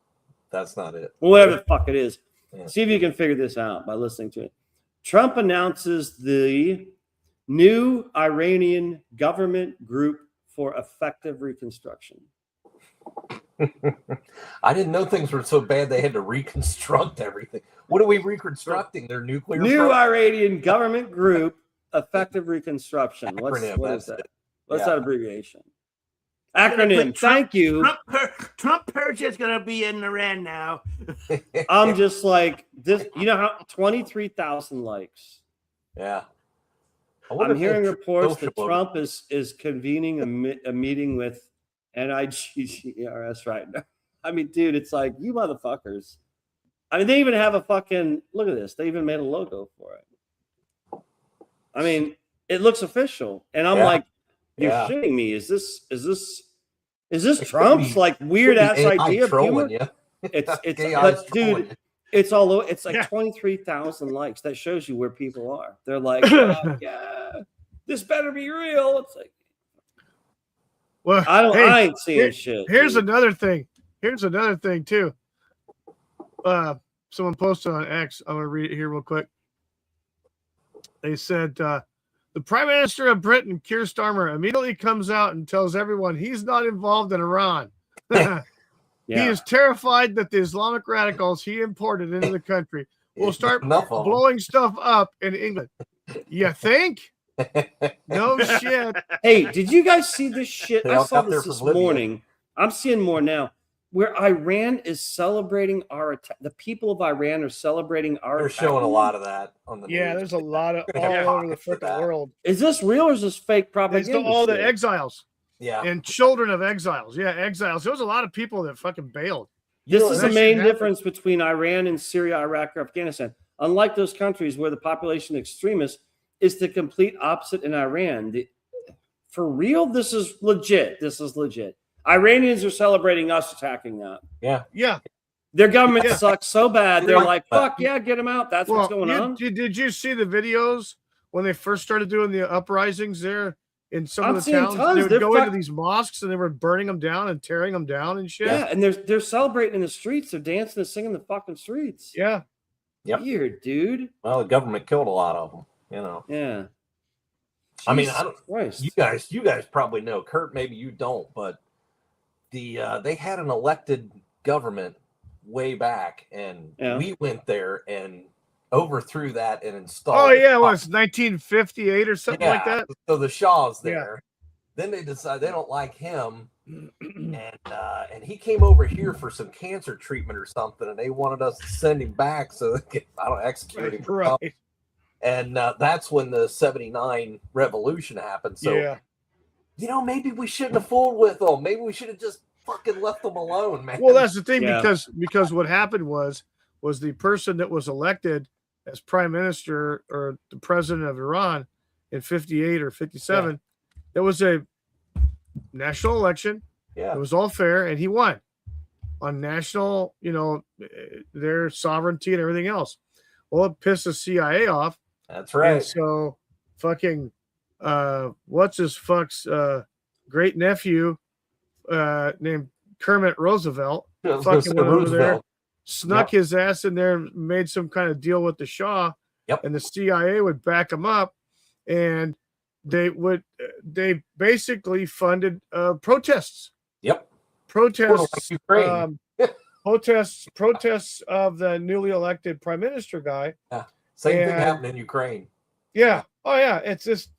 not it. Whatever the fuck it is. Yeah. See if you can figure this out by listening to it. Trump announces the new Iranian government group for effective reconstruction. I didn't know things were so bad they had to reconstruct everything. What are we reconstructing? Their nuclear new Iranian government group, effective reconstruction. What's that? What's that abbreviation? Acronym. Thank you. Trump Purge is going to be in Iran now. I'm just like this. You know how 23,000 likes. Yeah. I'm hearing reports that Trump is convening a meeting with NIGGRS right now. I mean, dude, it's like, you motherfuckers. I mean, they even have a fucking, look at this. They even made a logo for it. I mean, it looks official. And I'm like, you're shitting me. Is this Trump's like weird ass idea of humor? It's dude, it's all over. It's like 23,000 likes. That shows you where people are. They're like, yeah, this better be real. It's like, well, I ain't seeing shit. Here's another thing. Here's another thing too. Someone posted on X. I'm gonna read it here real quick. They said the Prime Minister of Britain, Keir Starmer, immediately comes out and tells everyone he's not involved in Iran. He is terrified that the Islamic radicals he imported into the country will start blowing stuff up in England. You think? No shit. Hey, did you guys see this shit? I saw this morning. I'm seeing more now where Iran is celebrating our attack. The people of Iran are celebrating our They're attack. showing a lot of that on the Yeah, news. there's a lot of all over the freaking world. Is this real or is this fake It's propaganda? all the shit? exiles. Yeah. And children of exiles. Yeah, exiles. There was a lot of people that fucking bailed. This is the that main shit happened. difference between Iran and Syria, Iraq, or Afghanistan. Unlike those countries where the population extremists is the complete opposite in Iran. For real, this is legit. This is legit. Iranians are celebrating us attacking that. Yeah. Yeah. Their government sucks so bad. They're like, that. fuck yeah, get them out. That's what's going on. Did you see the videos when they first started doing the uprisings there in some I'm of the seeing towns? tons. They would They're go into these mosques and they were burning them down and tearing them down and shit. Yeah, and they're celebrating in the streets. They're dancing and singing in the fucking streets. Yeah. Yep. Weird, dude. Well, the government killed a lot of them, you know. Yeah. I mean, Jesus I don't. Christ. You guys probably know, Kurt. Maybe you don't, but they had an elected government way back, and we went there and overthrew that and installed. Oh yeah, it was 1958 or something like that. So the Shah's there. Then they decide they don't like him, and he came over here for some cancer treatment or something, and they wanted us to send him back so they could, I don't know, execute him. Right. And that's when the '79 revolution happened. So, you know, maybe we shouldn't have fooled with them. Maybe we should have just fucking left them alone, man. Well, that's the thing, because what happened was the person that was elected as prime minister or the president of Iran in 58 or 57, there was a national election. Yeah. It was all fair, and he won on national, their sovereignty and everything else. Well, it pissed the CIA off. That's right. And so fucking what's his fuck's great nephew named Kermit Roosevelt fucking went over there, snuck his ass in there, made some kind of deal with the Shah, and the CIA would back him up, and they basically funded protests. Protests. Protests of the newly elected prime minister guy. Same thing happened in Ukraine. Yeah. Oh yeah. It's just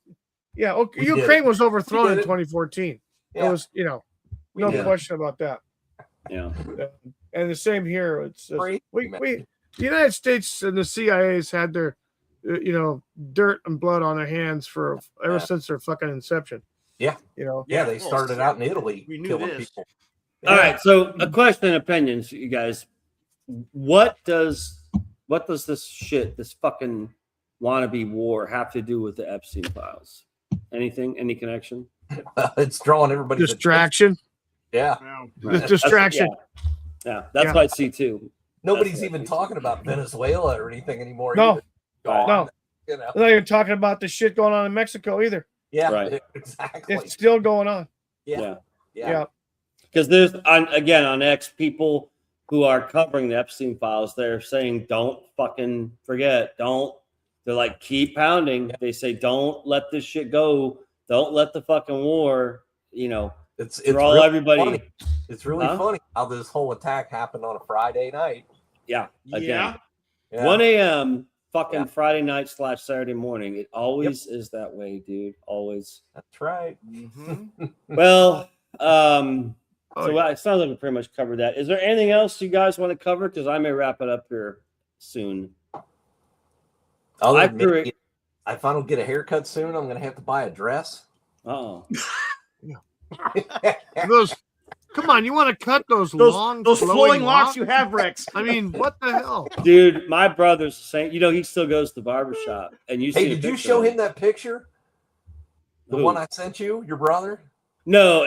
Okay. Ukraine was overthrown in 2014. It was, no question about that. Yeah. And the same here. It's just, the United States and the CIA's had their, dirt and blood on their hands ever since their fucking inception. Yeah. They started out in Italy killing people. All right, so a question and opinions, you guys. What does this fucking wannabe war have to do with the Epstein files? Anything? Any connection? It's drawing everybody's distraction. Attention. Yeah. Distraction. Yeah, that's what I see too. Nobody's even talking about Venezuela or anything anymore. No. No. They're not even talking about the shit going on in Mexico either. Yeah, right. Exactly. It's still going on. Yeah. Because there's on X people who are covering the Epstein files. They're saying, "Don't fucking forget. Don't." They're like, keep pounding. They say, "Don't let this shit go. Don't let the fucking war." It's draw really everybody. Funny. It's really funny how this whole attack happened on a Friday night. Yeah. Again. Yeah. 1 a.m. fucking Friday night / Saturday morning. It always is that way, dude. Always. That's right. Mm-hmm. Well, it sounds like we pretty much covered that. Is there anything else you guys want to cover? Because I may wrap it up here soon. If I don't get a haircut soon, I'm gonna have to buy a dress. Oh. Come on, you want to cut those flowing locks you have, Rex? I mean, what the hell, dude? My brother's saying, he still goes to the barbershop, and did you show him that picture? The one I sent you, your brother? No,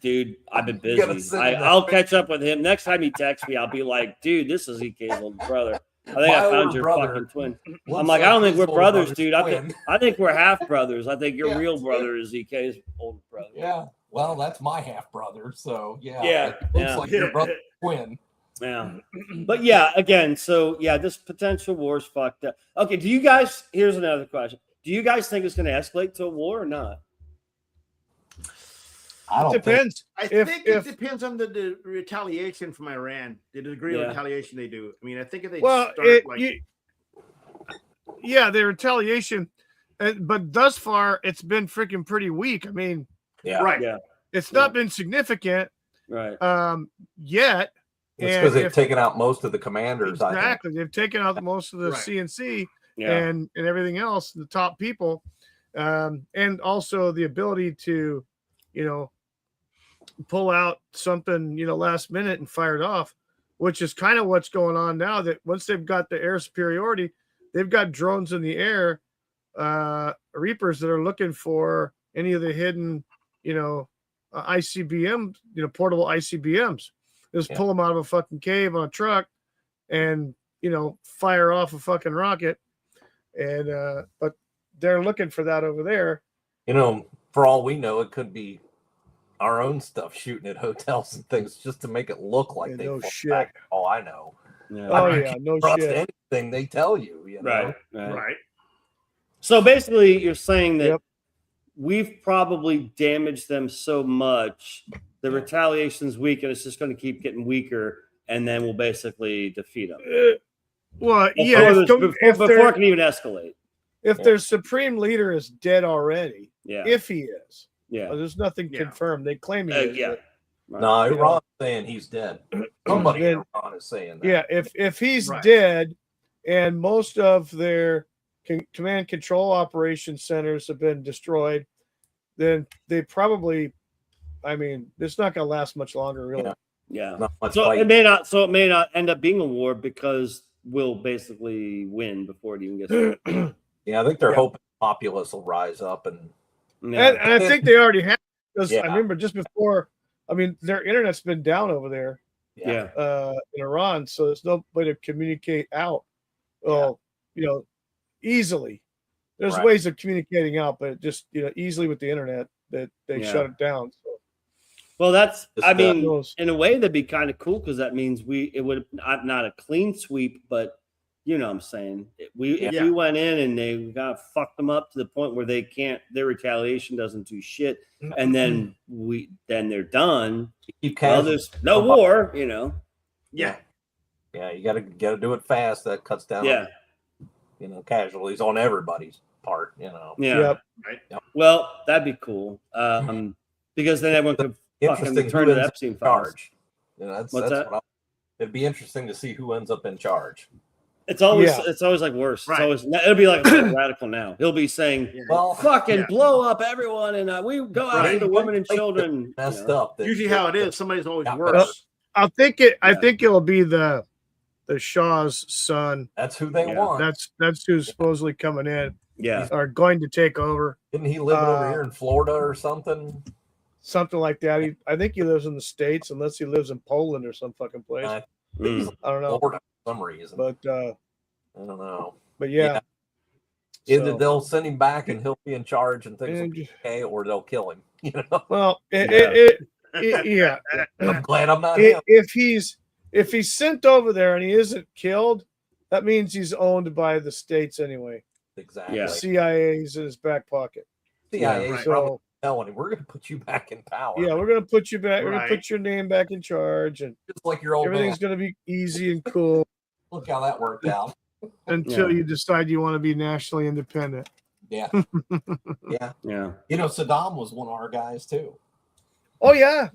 dude, I've been busy. I'll catch up with him next time he texts me. I'll be like, dude, this is EK's older brother. I think I found your fucking twin. I'm like, I don't think we're brothers, dude. I think we're half brothers. I think your real brother is EK's older brother. Yeah. Well, that's my half brother. So Yeah. It looks like your brother's twin. Yeah. But again, so this potential war is fucked up. Okay, here's another question. Do you guys think it's going to escalate to a war or not? It depends. I think it depends on the retaliation from Iran, the degree of retaliation they do. I mean, I think if they the retaliation, but thus far it's been freaking pretty weak. I mean, right? Yeah, it's not been significant, Right. Yet. It's because they've taken out most of the commanders. Exactly. They've taken out most of the CNC and everything else, the top people, and also the ability to, pull out something, last minute and fire it off, which is kind of what's going on now. That once they've got the air superiority, they've got drones in the air, Reapers that are looking for any of the hidden, ICBM, portable ICBMs. Just pull them out of a fucking cave on a truck and, fire off a fucking rocket. And, but they're looking for that over there. For all we know, it could be our own stuff shooting at hotels and things just to make it look like they shit. Back. All I know. Yeah. Oh, yeah. No shit. Anything they tell you, Right. So So basically, you're saying that we've probably damaged them so much, the retaliation's weak, and it's just going to keep getting weaker, and then we'll basically defeat them. Well, before it can even escalate. If their supreme leader is dead already, if he is, there's nothing confirmed. They claim he is. Right. No, Iran's saying he's dead. Somebody in Iran is saying that. Yeah, if he's dead, and most of their command control operation centers have been destroyed, then they probably, it's not going to last much longer, really. Yeah. So it may not end up being a war because we'll basically win before it even gets started. I think they're hoping the populace will rise up and I think they already have, because I remember just before, their internet's been down over there. In Iran, so there's no way to communicate out. Easily. There's ways of communicating out, but just easily with the internet that they shut it down. So. Well, that's in a way that'd be kind of cool because that means it would not a clean sweep, but you know what I'm saying. If we went in and they got fucked them up to the point where they can't, their retaliation doesn't do shit, and then they're done. Well, there's no war, Yeah, you gotta do it fast. That cuts down casualties on everybody's part, Well, that'd be cool. Because then everyone could fucking turn to the Epstein files. It'd be interesting to see who ends up in charge. It's always like worse. Right. It'll be like radical now. He'll be saying, fucking blow up everyone, and we go after the women and children. Messed up. Usually how it is. Somebody's always worse. I think it'll be the Shah's son. That's who they want. That's who's supposedly coming in. Yeah. Are going to take over. Didn't he live over here in Florida or something? Something like that. I think he lives in the States, unless he lives in Poland or some fucking place. I don't know. Florida for some reason. But I don't know. But either they'll send him back and he'll be in charge and things will be okay, or they'll kill him. Well, I'm glad I'm not him. If he's sent over there and he isn't killed, that means he's owned by the states anyway. Exactly. The CIA's in his back pocket. CIA probably telling him, we're going to put you back in power. Yeah, we're going to put you back. We're going to put your name back in charge, and just like your old everything's going to be easy and cool. Look how that worked out. Until you decide you want to be nationally independent. Yeah. Yeah. Saddam was one of our guys too. Oh yeah.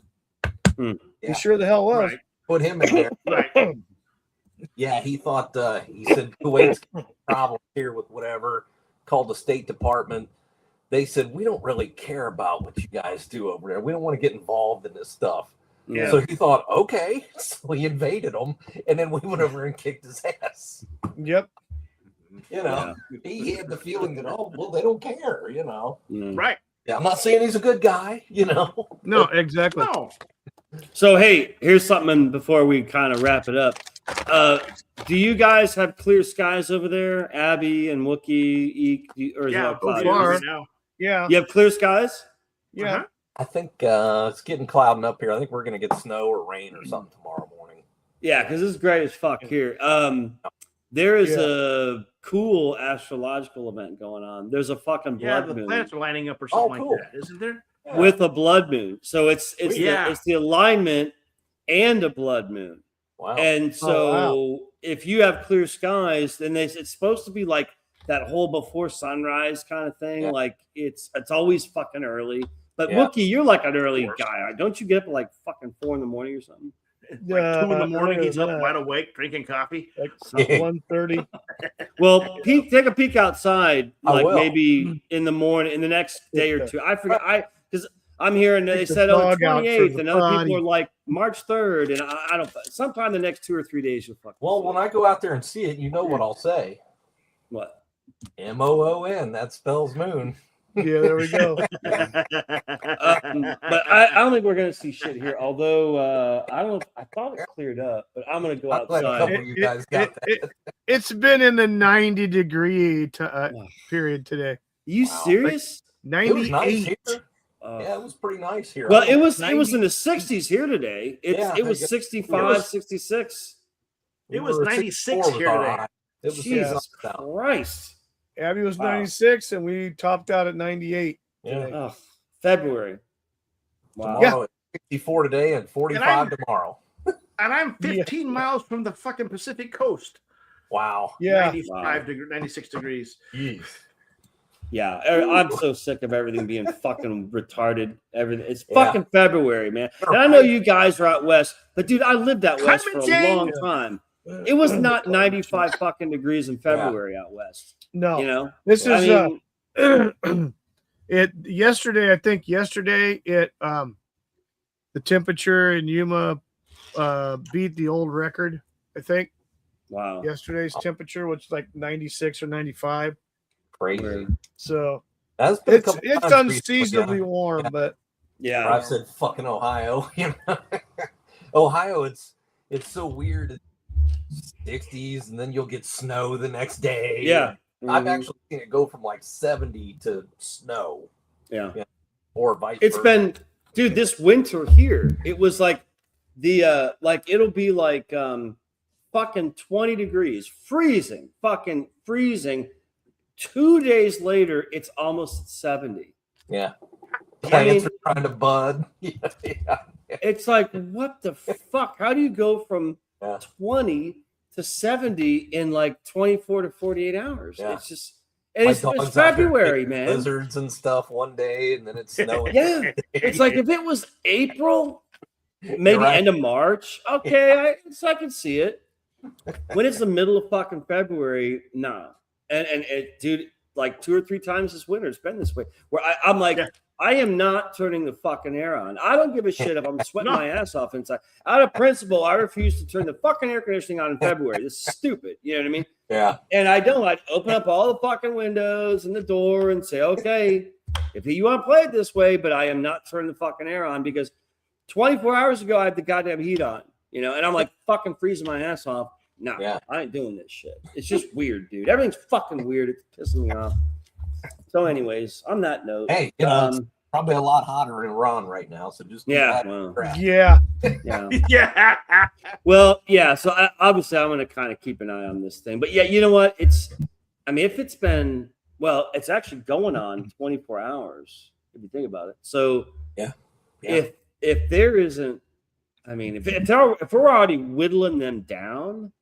He sure the hell was. Right. Put him in there. Right. Yeah, he thought he said Kuwait's problem here with whatever. Called the State Department. They said, we don't really care about what you guys do over there. We don't want to get involved in this stuff. Yeah. So he thought, okay. So he invaded them, and then we went over and kicked his ass. Yep. He had the feeling that, they don't care, Right. Yeah, I'm not saying he's a good guy, No, exactly. No. So, hey, here's something before we kind of wrap it up. Do you guys have clear skies over there? Abby and Wookie, or is it cloudy? Yeah. You have clear skies? Yeah. I think it's getting clouding up here. I think we're going to get snow or rain or something tomorrow morning. Yeah, because it's great as fuck here. There is a cool astrological event going on. There's a fucking blood moon. The planets are lining up or something like that, isn't there? Yeah. With a blood moon. So it's the alignment and a blood moon. Wow. And so if you have clear skies, then it's supposed to be like that whole before sunrise kind of thing. Yeah. Like it's always fucking early. But Yeah. Wookie, you're like an early guy. Don't you get up at like fucking 4 in the morning or something? Like 2 in the morning, earlier he's up than wide that. awake drinking coffee. Like Yeah. 1:30. Well, take a peek outside, I like will. maybe in the morning, in the next day or two. I forget. Because I'm hearing they Take the said, oh, dog out for 28th, the and other potty. people are like March 3rd, and I don't. Sometime the next 2 or 3 days, you'll fucking. Well, see when it. I go out there and see it, you know what I'll say. What? MOON. That spells moon. Yeah, there we go. But I don't think we're gonna see shit here. Although I don't. I thought it cleared up, but I'm gonna go I'm glad a outside. couple of you guys got that. It's been in the 90-degree period today. You Wow. serious? It was nice 98. here. Yeah, it was pretty nice here. Well, I it was- was in the 60s here today. Yeah, It was I guess- 65, 66. It was we were 96 64 here was our today. high. It was Jesus nice out. Christ. Abby was Wow. 96, and we topped out at 98. Yeah. Oh, February. Wow. Tomorrow it's 64 today and 45 tomorrow. And I'm 15 miles from the fucking Pacific coast. Wow. Yeah. 96 degrees. Jeez. Yeah, I'm so sick of everything being fucking retarded. Everything. It's Yeah. fucking February, man. And I know you guys are out west, but dude, I lived out west for a Climate long change. time. It was not 95 fucking degrees in February out west. No, You know, this I is mean, it yesterday. I think yesterday it the temperature in Yuma beat the old record. I think wow. yesterday's temperature was like 96 or 95. Crazy. So That's been a it's couple it's times recently, unseasonably warm, Yeah. but Yeah. Where I've said fucking Ohio. You know? Ohio, it's so weird. It's 60s, and then you'll get snow the next day. Yeah. I've Mhm. actually seen it go from like 70 to snow, Yeah. or vice It's versa. been, dude, this winter here, it was like it'll be like fucking 20 degrees, fucking freezing. 2 days later, it's almost 70. Yeah. I Plants mean, are trying to bud. Yeah. it's like, what the fuck? How do you go from Yeah. 20 to 70 in like 24 to 48 hours? Yeah. It's just, and My it's dog's out there February, hitting man. Blizzards and stuff one day, and then it's snowing. Yeah. It's like if it was April, maybe right. end of March, okay, I can see it. When it's the middle of fucking February, nah. And it, dude, like 2 or 3 times this winter, it's been this way. Where I'm like, I am not turning the fucking air on. I don't give a shit if I'm sweating my ass off inside. Out of principle, I refuse to turn the fucking air conditioning on in February. This is stupid. You know what I mean? Yeah. And I don't. I'd open up all the fucking windows and the door and say, okay, if you want to play it this way, but I am not turning the fucking air on because 24 hours ago, I had the goddamn heat on, you know, and I'm like fucking freezing my ass off. No, I ain't doing this shit. It's just weird, dude. Everything's fucking weird. It's pissing me off. So, anyways, on that note, Hey, you know, it's probably a lot hotter in Iran right now, so just yeah, yeah. Yeah. Well, yeah. So obviously, I'm going to kind of keep an eye on this thing. But yeah, you know what? I mean, if it's been, well, it's actually going on 24 hours if you think about it. So yeah. If there isn't, I mean, if we're already whittling them down,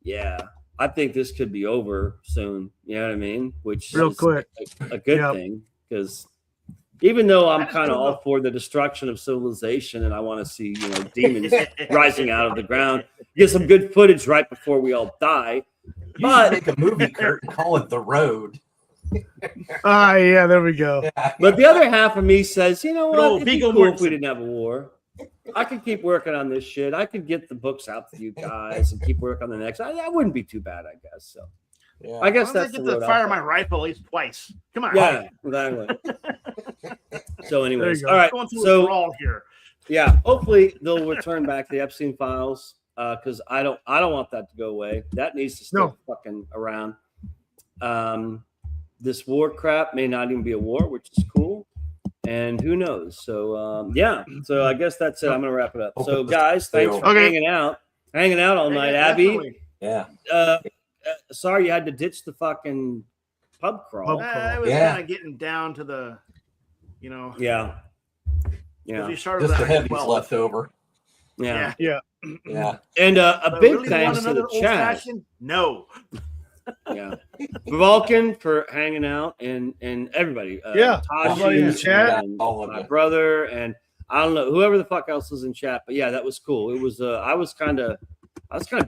yeah, I think this could be over soon. You know what I mean? Which Real is quick. a good Yep. thing because even though I'm kind of all for the destruction of civilization and I want to see, you know, demons rising out of the ground, get some good footage right before we all die. You should make a movie, Kurt, and call it The Road. Yeah, there we go. But the other half of me says, you know what? No, It'd be Viggo cool if we Mortensen. didn't have a war. I could keep working on this shit. I could get the books out to you guys and keep working on the next. That wouldn't be too bad, I guess. So, Yeah. I guess Why don't that's I the get road to I'll fire my follow. rifle at least twice. Come on. Yeah, exactly. So, anyways, go. all right. Going through a So, brawl here. yeah, hopefully they'll return back to the Epstein files because I don't want that to go away. That needs to still fucking around. This war crap may not even be a war, which is cool. And who knows? So yeah. So I guess that's it. I'm gonna wrap it up. So guys, thanks for hanging out all night, Abby. Definitely. Yeah. Sorry you had to ditch the fucking pub crawl. I was Yeah. kind of getting down to the, you know. Yeah. 'cause Yeah. we started Just the out heavies 12. left over. Yeah. Yeah. Yeah. And a But big really thanks want to another the chat. old-fashioned? No. Yeah. Vulcan for hanging out and everybody. Yeah, Tashi everybody in the chat. and All of my you. brother and I don't know whoever the fuck else was in chat, but yeah, that was cool. It was I was kind of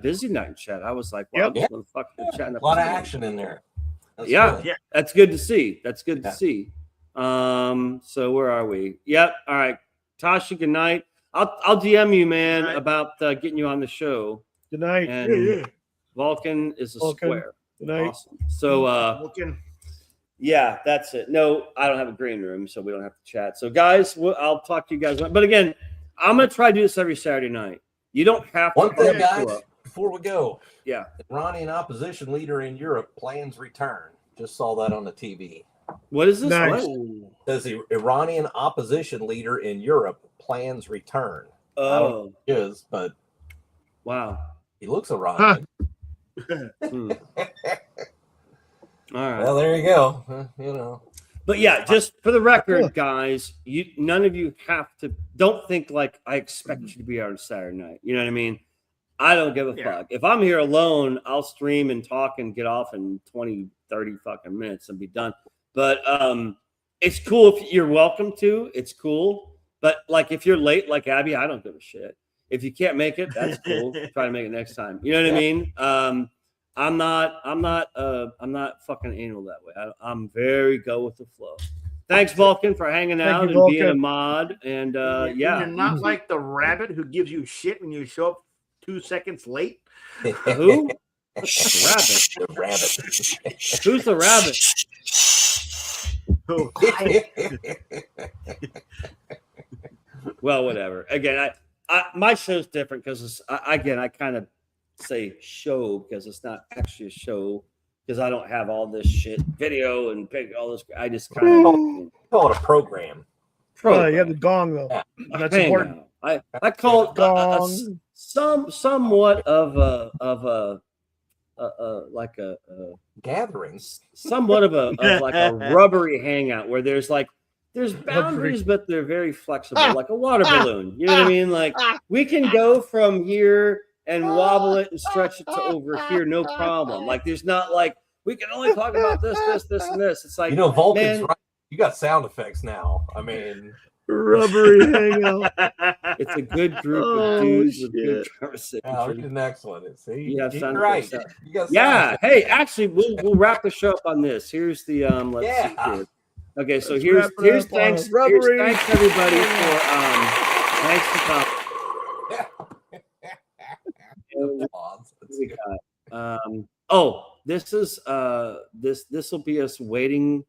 busy night in chat. I was like, wow, this motherfucker chatting A up. lot of action in there. That's Yeah, good. that's good to see. That's good to Yeah. see. So where are we? Yep. All right, Tasha. Good night. I'll DM you, man, about getting you on the show. Good night. And Vulcan is a Vulcan. square. Good night. Awesome. So Looking. yeah, that's it. No, I don't have a green room, so we don't have to chat. So guys, I'll talk to you guys. But again, I'm gonna try to do this every Saturday night. You don't have to. One thing, show guys, up. before we go. Yeah. Iranian opposition leader in Europe plans return. Just saw that on the TV. What is this? Nice. What? Says the Iranian opposition leader in Europe plans return. I don't know Oh, who he is, but wow. he looks Iranian. Hmm. All right. Well, there you go. You know. But yeah, just for the record, guys, none of you have to. Don't think like I expect you to be out on Saturday night. You know what I mean? I don't give a fuck. If I'm here alone, I'll stream and talk and get off in 20, 30 fucking minutes and be done. But it's cool if you're welcome to. It's cool. But like if you're late, like Abby, I don't give a shit. If you can't make it, that's cool. Try to make it next time. You know what I mean? I'm not fucking anal that way. I'm very go with the flow. Thanks, Vulcan, for hanging out and being a mod. And yeah, You're not like the rabbit who gives you shit when you show up 2 seconds late. Who? Rabbit. The rabbit. Who's the rabbit? Well, whatever. Again, I my show's different because I kind of say show because it's not actually a show because I don't have all this shit video and all this. I just kind of call it a program. You have the gong though. Yeah. That's Hang important. on. I call it somewhat of a like a gathering, somewhat of like a rubbery hangout where there's boundaries, but they're very flexible, like a water balloon. You know what I mean? Like we can go from here and wobble it and stretch it to over here, no problem. Like there's not like we can only talk about this, and this. It's like Vulcan's right. You got sound effects now. I mean, rubbery hangout. It's a good group of dudes with good conversation. Oh, read the next one. See, you have sound right. effects. You got yeah. Hey, actually, we'll wrap the show up on this. Here's the let's see here. Okay, so here's thanks everybody for thanks for coming. This is this will be us waiting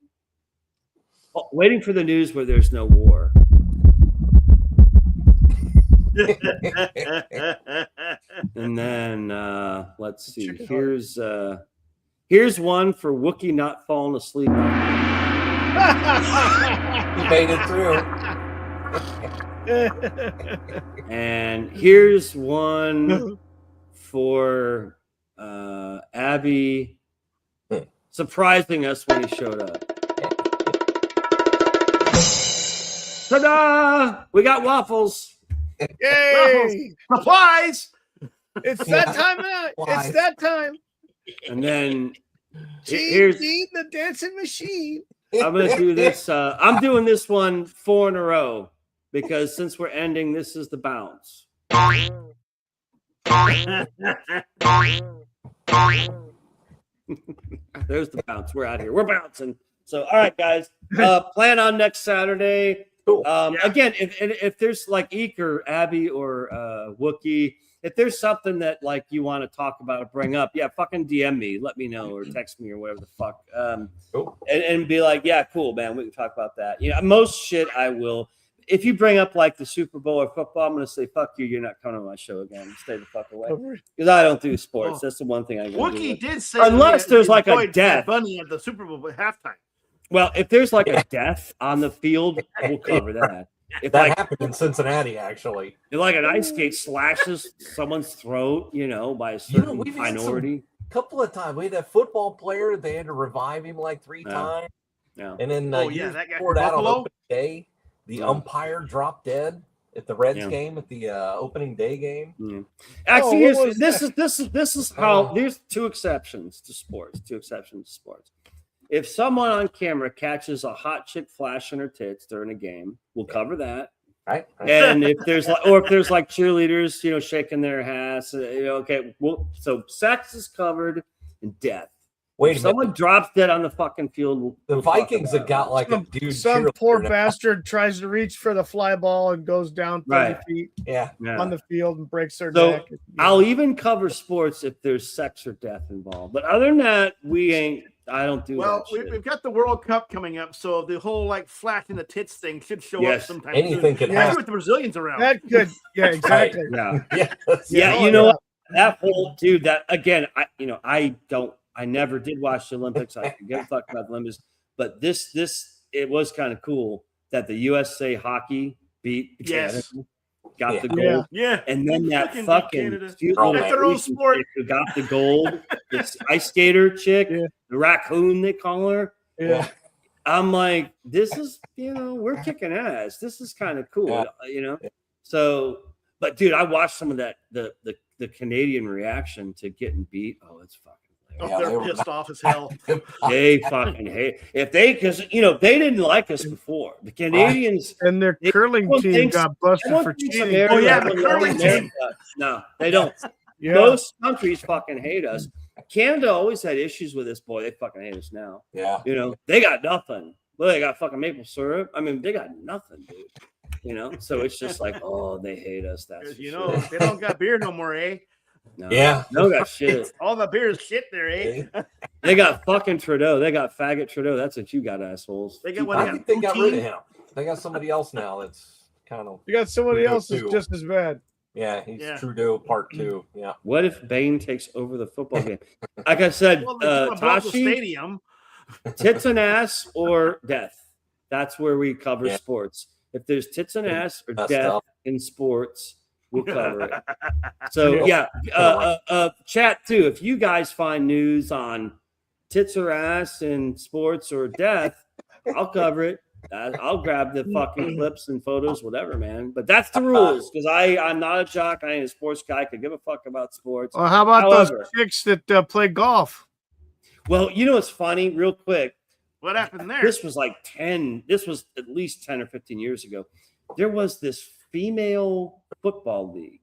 for the news where there's no war. And then let's see. Here's one for Wookiee not falling asleep. He made it through. And here's one for Abby surprising us when he showed up. Ta-da! We got waffles. Yay! Supplies. It's that time out. It's that time. And then here's the dancing machine. I'm gonna do this. I'm doing this one 4 in a row because since we're ending, this is the bounce. There's the bounce. We're out here. We're bouncing. So, all right, guys. Plan on next Saturday. Again, if there's like Eek or Abby or Wookiee, if there's something that like you want to talk about or bring up, fucking DM me, let me know, or text me or whatever the fuck, and be like, yeah, cool, man, we can talk about that. You know, most shit I will. If you bring up like the Super Bowl or football, I'm gonna say fuck you. You're not coming on my show again. Stay the fuck away because I don't do sports. That's the one thing I. Wookiee did say unless there's like a death. Bunny at the Super Bowl at halftime. Well, if there's like a death on the field, we'll cover that. If that happened in Cincinnati, actually. If like an ice skate slashes someone's throat, by a certain minority. A couple of times we had that football player. They had to revive him like 3 times. Yeah. And then that guy poured out on Buffalo? open day. The umpire dropped dead at the Reds game, at the opening day game. Yeah. Actually, this is how there's two exceptions to sports. If someone on camera catches a hot chick flashing her tits during a game, we'll cover that. Right. And if there's like cheerleaders, shaking their ass, okay. Well, so sex is covered and death. Wait, if someone drops dead on the fucking field, the Vikings have got like a dude. Some poor bastard tries to reach for the fly ball and goes down 30 feet on the field and breaks their neck. I'll even cover sports if there's sex or death involved. But other than that, I don't do that. Well, we've got the World Cup coming up, so the whole like flashing the tits thing should show up sometime. Anything could happen with the Brazilians around. That could, exactly. That whole dude. That again, I never did watch the Olympics. I could give a fuck about the Olympics, but it was kind of cool that the USA hockey beat Canada, got the gold, and then that fucking cute little Asian chick who got the gold, this ice skater chick, the raccoon they call her. Yeah, I'm like, this is we're kicking ass. This is kind of cool, So, but dude, I watched some of that the Canadian reaction to getting beat. Oh, it's fucking. They're pissed off as hell. They fucking hate because they didn't like us before. The Canadians and their curling team got busted for cheating. The curling team. No, they don't. Most countries fucking hate us. Canada always had issues with this. Boy, they fucking hate us now. Yeah, they got nothing. Well, they got fucking maple syrup. I mean, they got nothing, dude. So it's just like, oh, they hate us. That's they don't got beer no more, eh? No, no got shit. All the beer is shit there, eh? They got fucking Trudeau. They got faggot Trudeau. That's what you got, assholes. They got I think they got rid of him. They got somebody else now that's kind of. You got somebody else that's just as bad. Yeah, he's Trudeau Part 2. Yeah. What if Bane takes over the football game? Like I said, Tashi, stadium. Tits and ass or death. That's where we cover sports. If there's tits and ass or death in sports, we'll cover it. So chat too. If you guys find news on tits or ass in sports or death, I'll cover it. I'll grab the fucking clips and photos, whatever, man. But that's the rules because I'm not a jock. I ain't a sports guy. I could give a fuck about sports. Well, how about those chicks that play golf? Well, it's funny, real quick. What happened there? This was at least 10 or 15 years ago. There was this female football league.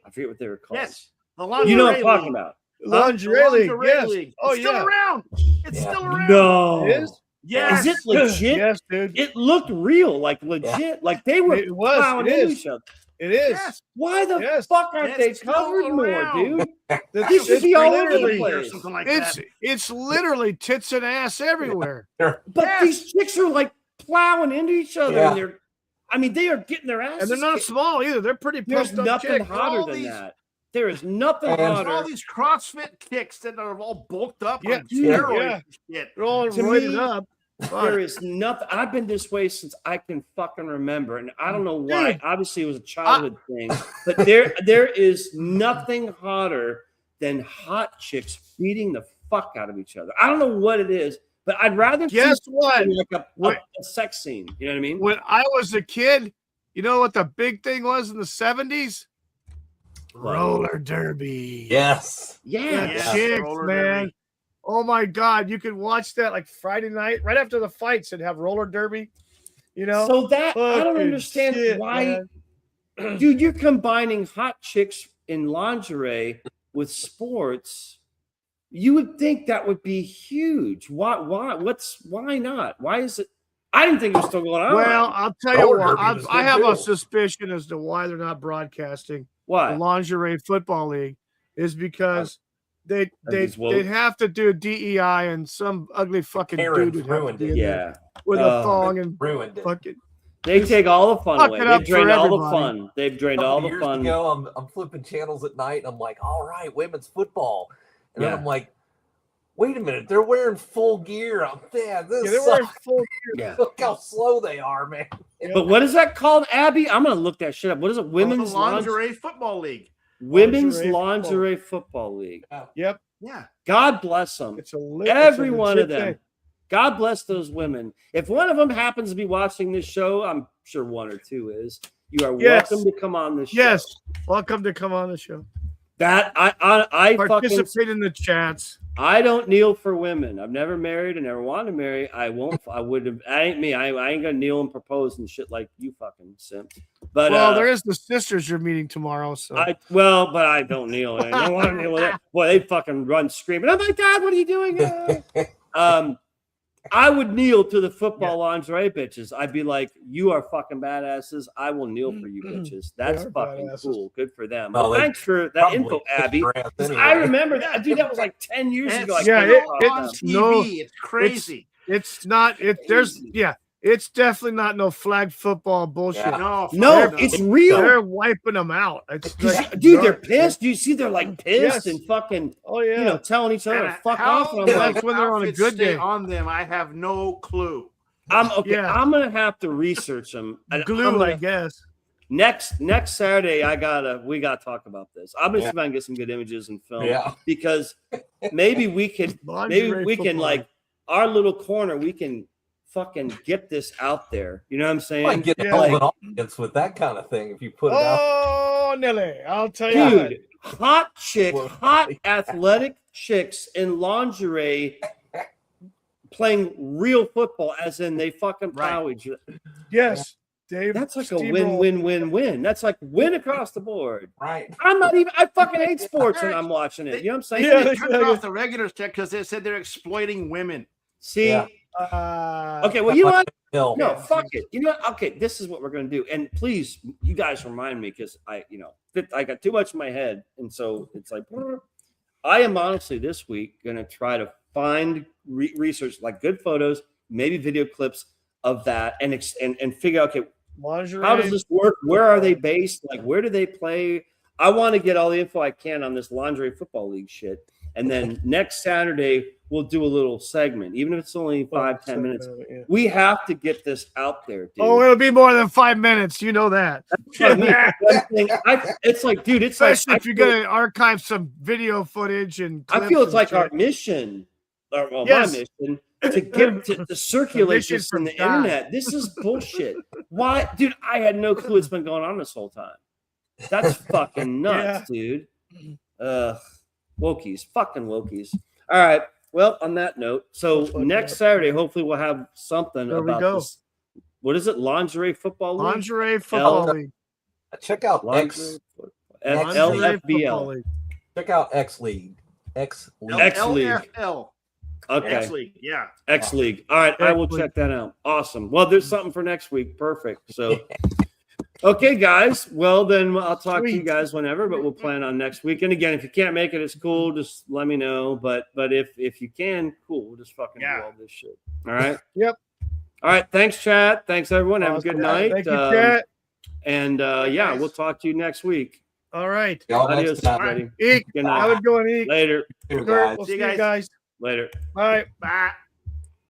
I forget what they were called. Yes. The lingerie you know what I'm talking about. Lingerie league. Yes. League. Oh, it's still around. It's still around. No. It is? Yes. Is it legit? Yes, dude. It looked real, like legit. Yeah. Like they were plowing into each other. It is. Yes. Why the fuck aren't they covered more, dude? They should be all over the place. Something like it's literally tits and ass everywhere. But these chicks are like plowing into each other, and they are getting their asses. And they're not small either. They're pretty There's puffed up nothing chicks. hotter than that. There is nothing hotter. All these CrossFit kicks that are all bulked up on steroids. Yeah. They're all roided up. There is nothing. I've been this way since I can fucking remember, and I don't know why. Dude, obviously, it was a childhood thing, but there is nothing hotter than hot chicks beating the fuck out of each other. I don't know what it is, but I'd rather see like a sex scene. You know what I mean? When I was a kid, you know what the big thing was in the 70s? Roller derby. Yes. Yeah, chicks, man. Derby. Oh my God, you could watch that like Friday night, right after the fights, and have roller derby. So that I don't understand why, dude. You're combining hot chicks in lingerie with sports. You would think that would be huge. Why? Why not? Why is it? I didn't think it was still going on. Well, I'll tell you what. I have a suspicion as to why they're not broadcasting. Why? The lingerie football league is because. They'd have to do a DEI and some ugly fucking dude would have to be there with a thong and ruined it. Fucking. They take all the fun away. They've drained all the fun. They've drained all the fun. Ago, I'm flipping channels at night. And I'm like, all right, women's football, and then I'm like, wait a minute, they're wearing full gear. They're wearing full gear. Yeah. Look how slow they are, man. But what is that called, Abby? I'm gonna look that shit up. What is it? Women's lingerie football league. Women's lingerie football league. Yep. Yeah. God bless them. Every one of them. God bless those women. If one of them happens to be watching this show, I'm sure one or two is. You are Yes. welcome to come on this show. Yes, welcome to come on the show. That I Participate fucking in the chats. I don't kneel for women. I've never married and never wanted to marry. I won't. I would have. I ain't me. I ain't gonna kneel and propose and shit like you fucking simp. But Well, there is the sisters you're meeting tomorrow. So but I don't kneel. I don't want to kneel with that. Boy, they fucking run screaming. Oh my God, what are you doing? I would kneel to the football lingerie bitches. I'd be like, you are fucking badasses. I will kneel for you bitches. That's fucking cool. Good for them. Well, thanks for that info, Abby. Anyway. I remember that. Dude, that was like 10 years ago. It's on TV. It's crazy. It's not. It's definitely not no flag football bullshit. Yeah. No, it's real. They're wiping them out. It's like, dude, they're pissed. You see, they're like pissed and fucking, telling each other to fuck off. And I'm like, when they're on a good day on them, I have no clue. I'm gonna have to research them. Glue, I guess. Next Saturday, we gotta talk about this. I'm gonna see if I can get some good images and film. Yeah. Because maybe we can like our little corner, we can fucking get this out there. You know what I'm saying? You might get an audience with that kind of thing if you put it out. Oh, Nelly, I'll tell you. Dude, hot athletic chicks in lingerie playing real football, as in they fucking plow each other. Yes, Dave. That's like a win-win-win-win. That's like win across the board. Right. I fucking hate sports and I'm watching it. You know what I'm saying? They turned off the regular check because they said they're exploiting women. See? Yeah. Okay, well, you know what? No, fuck it. You know what? Okay, this is what we're gonna do. And please, you guys remind me because I got too much in my head, and so it's like I am honestly this week gonna try to find research like good photos, maybe video clips of that, and figure out lingerie. How does this work? Where are they based? Like, where do they play? I want to get all the info I can on this lingerie football league shit. And then next Saturday, we'll do a little segment, even if it's only 5-10 minutes. Yeah. We have to get this out there, dude. Oh, it'll be more than 5 minutes. You know that. It's like, dude, it's especially like, if you're going to archive some video footage and I feel it's like our mission, my mission, to get to circulate this on the internet. This is bullshit. Why, dude? I had no clue it's been going on this whole time. That's fucking nuts, dude. Wokies, fucking wokies. All right. Well, on that note, so next Saturday, hopefully we'll have something about this. What is it? Lingerie football league? Lingerie football league. Check out LFBL. Check out X League. X League. LFL. Okay. X League. Yeah. X League. All right. I will check that out. Awesome. Well, there's something for next week. Perfect. So. Okay, guys. Well, then I'll talk to you guys whenever, but we'll plan on next week. And again, if you can't make it, it's cool. Just let me know. But if you can, cool. We'll just fucking do all this shit. All right. Yep. All right. Thanks, chat. Thanks, everyone. Have a good night. Thank you, chat. And we'll talk to you next week. All right. Adios, buddy. Eek. Good night. I would go and eat. Later. We'll see you guys. Later. Bye. Bye.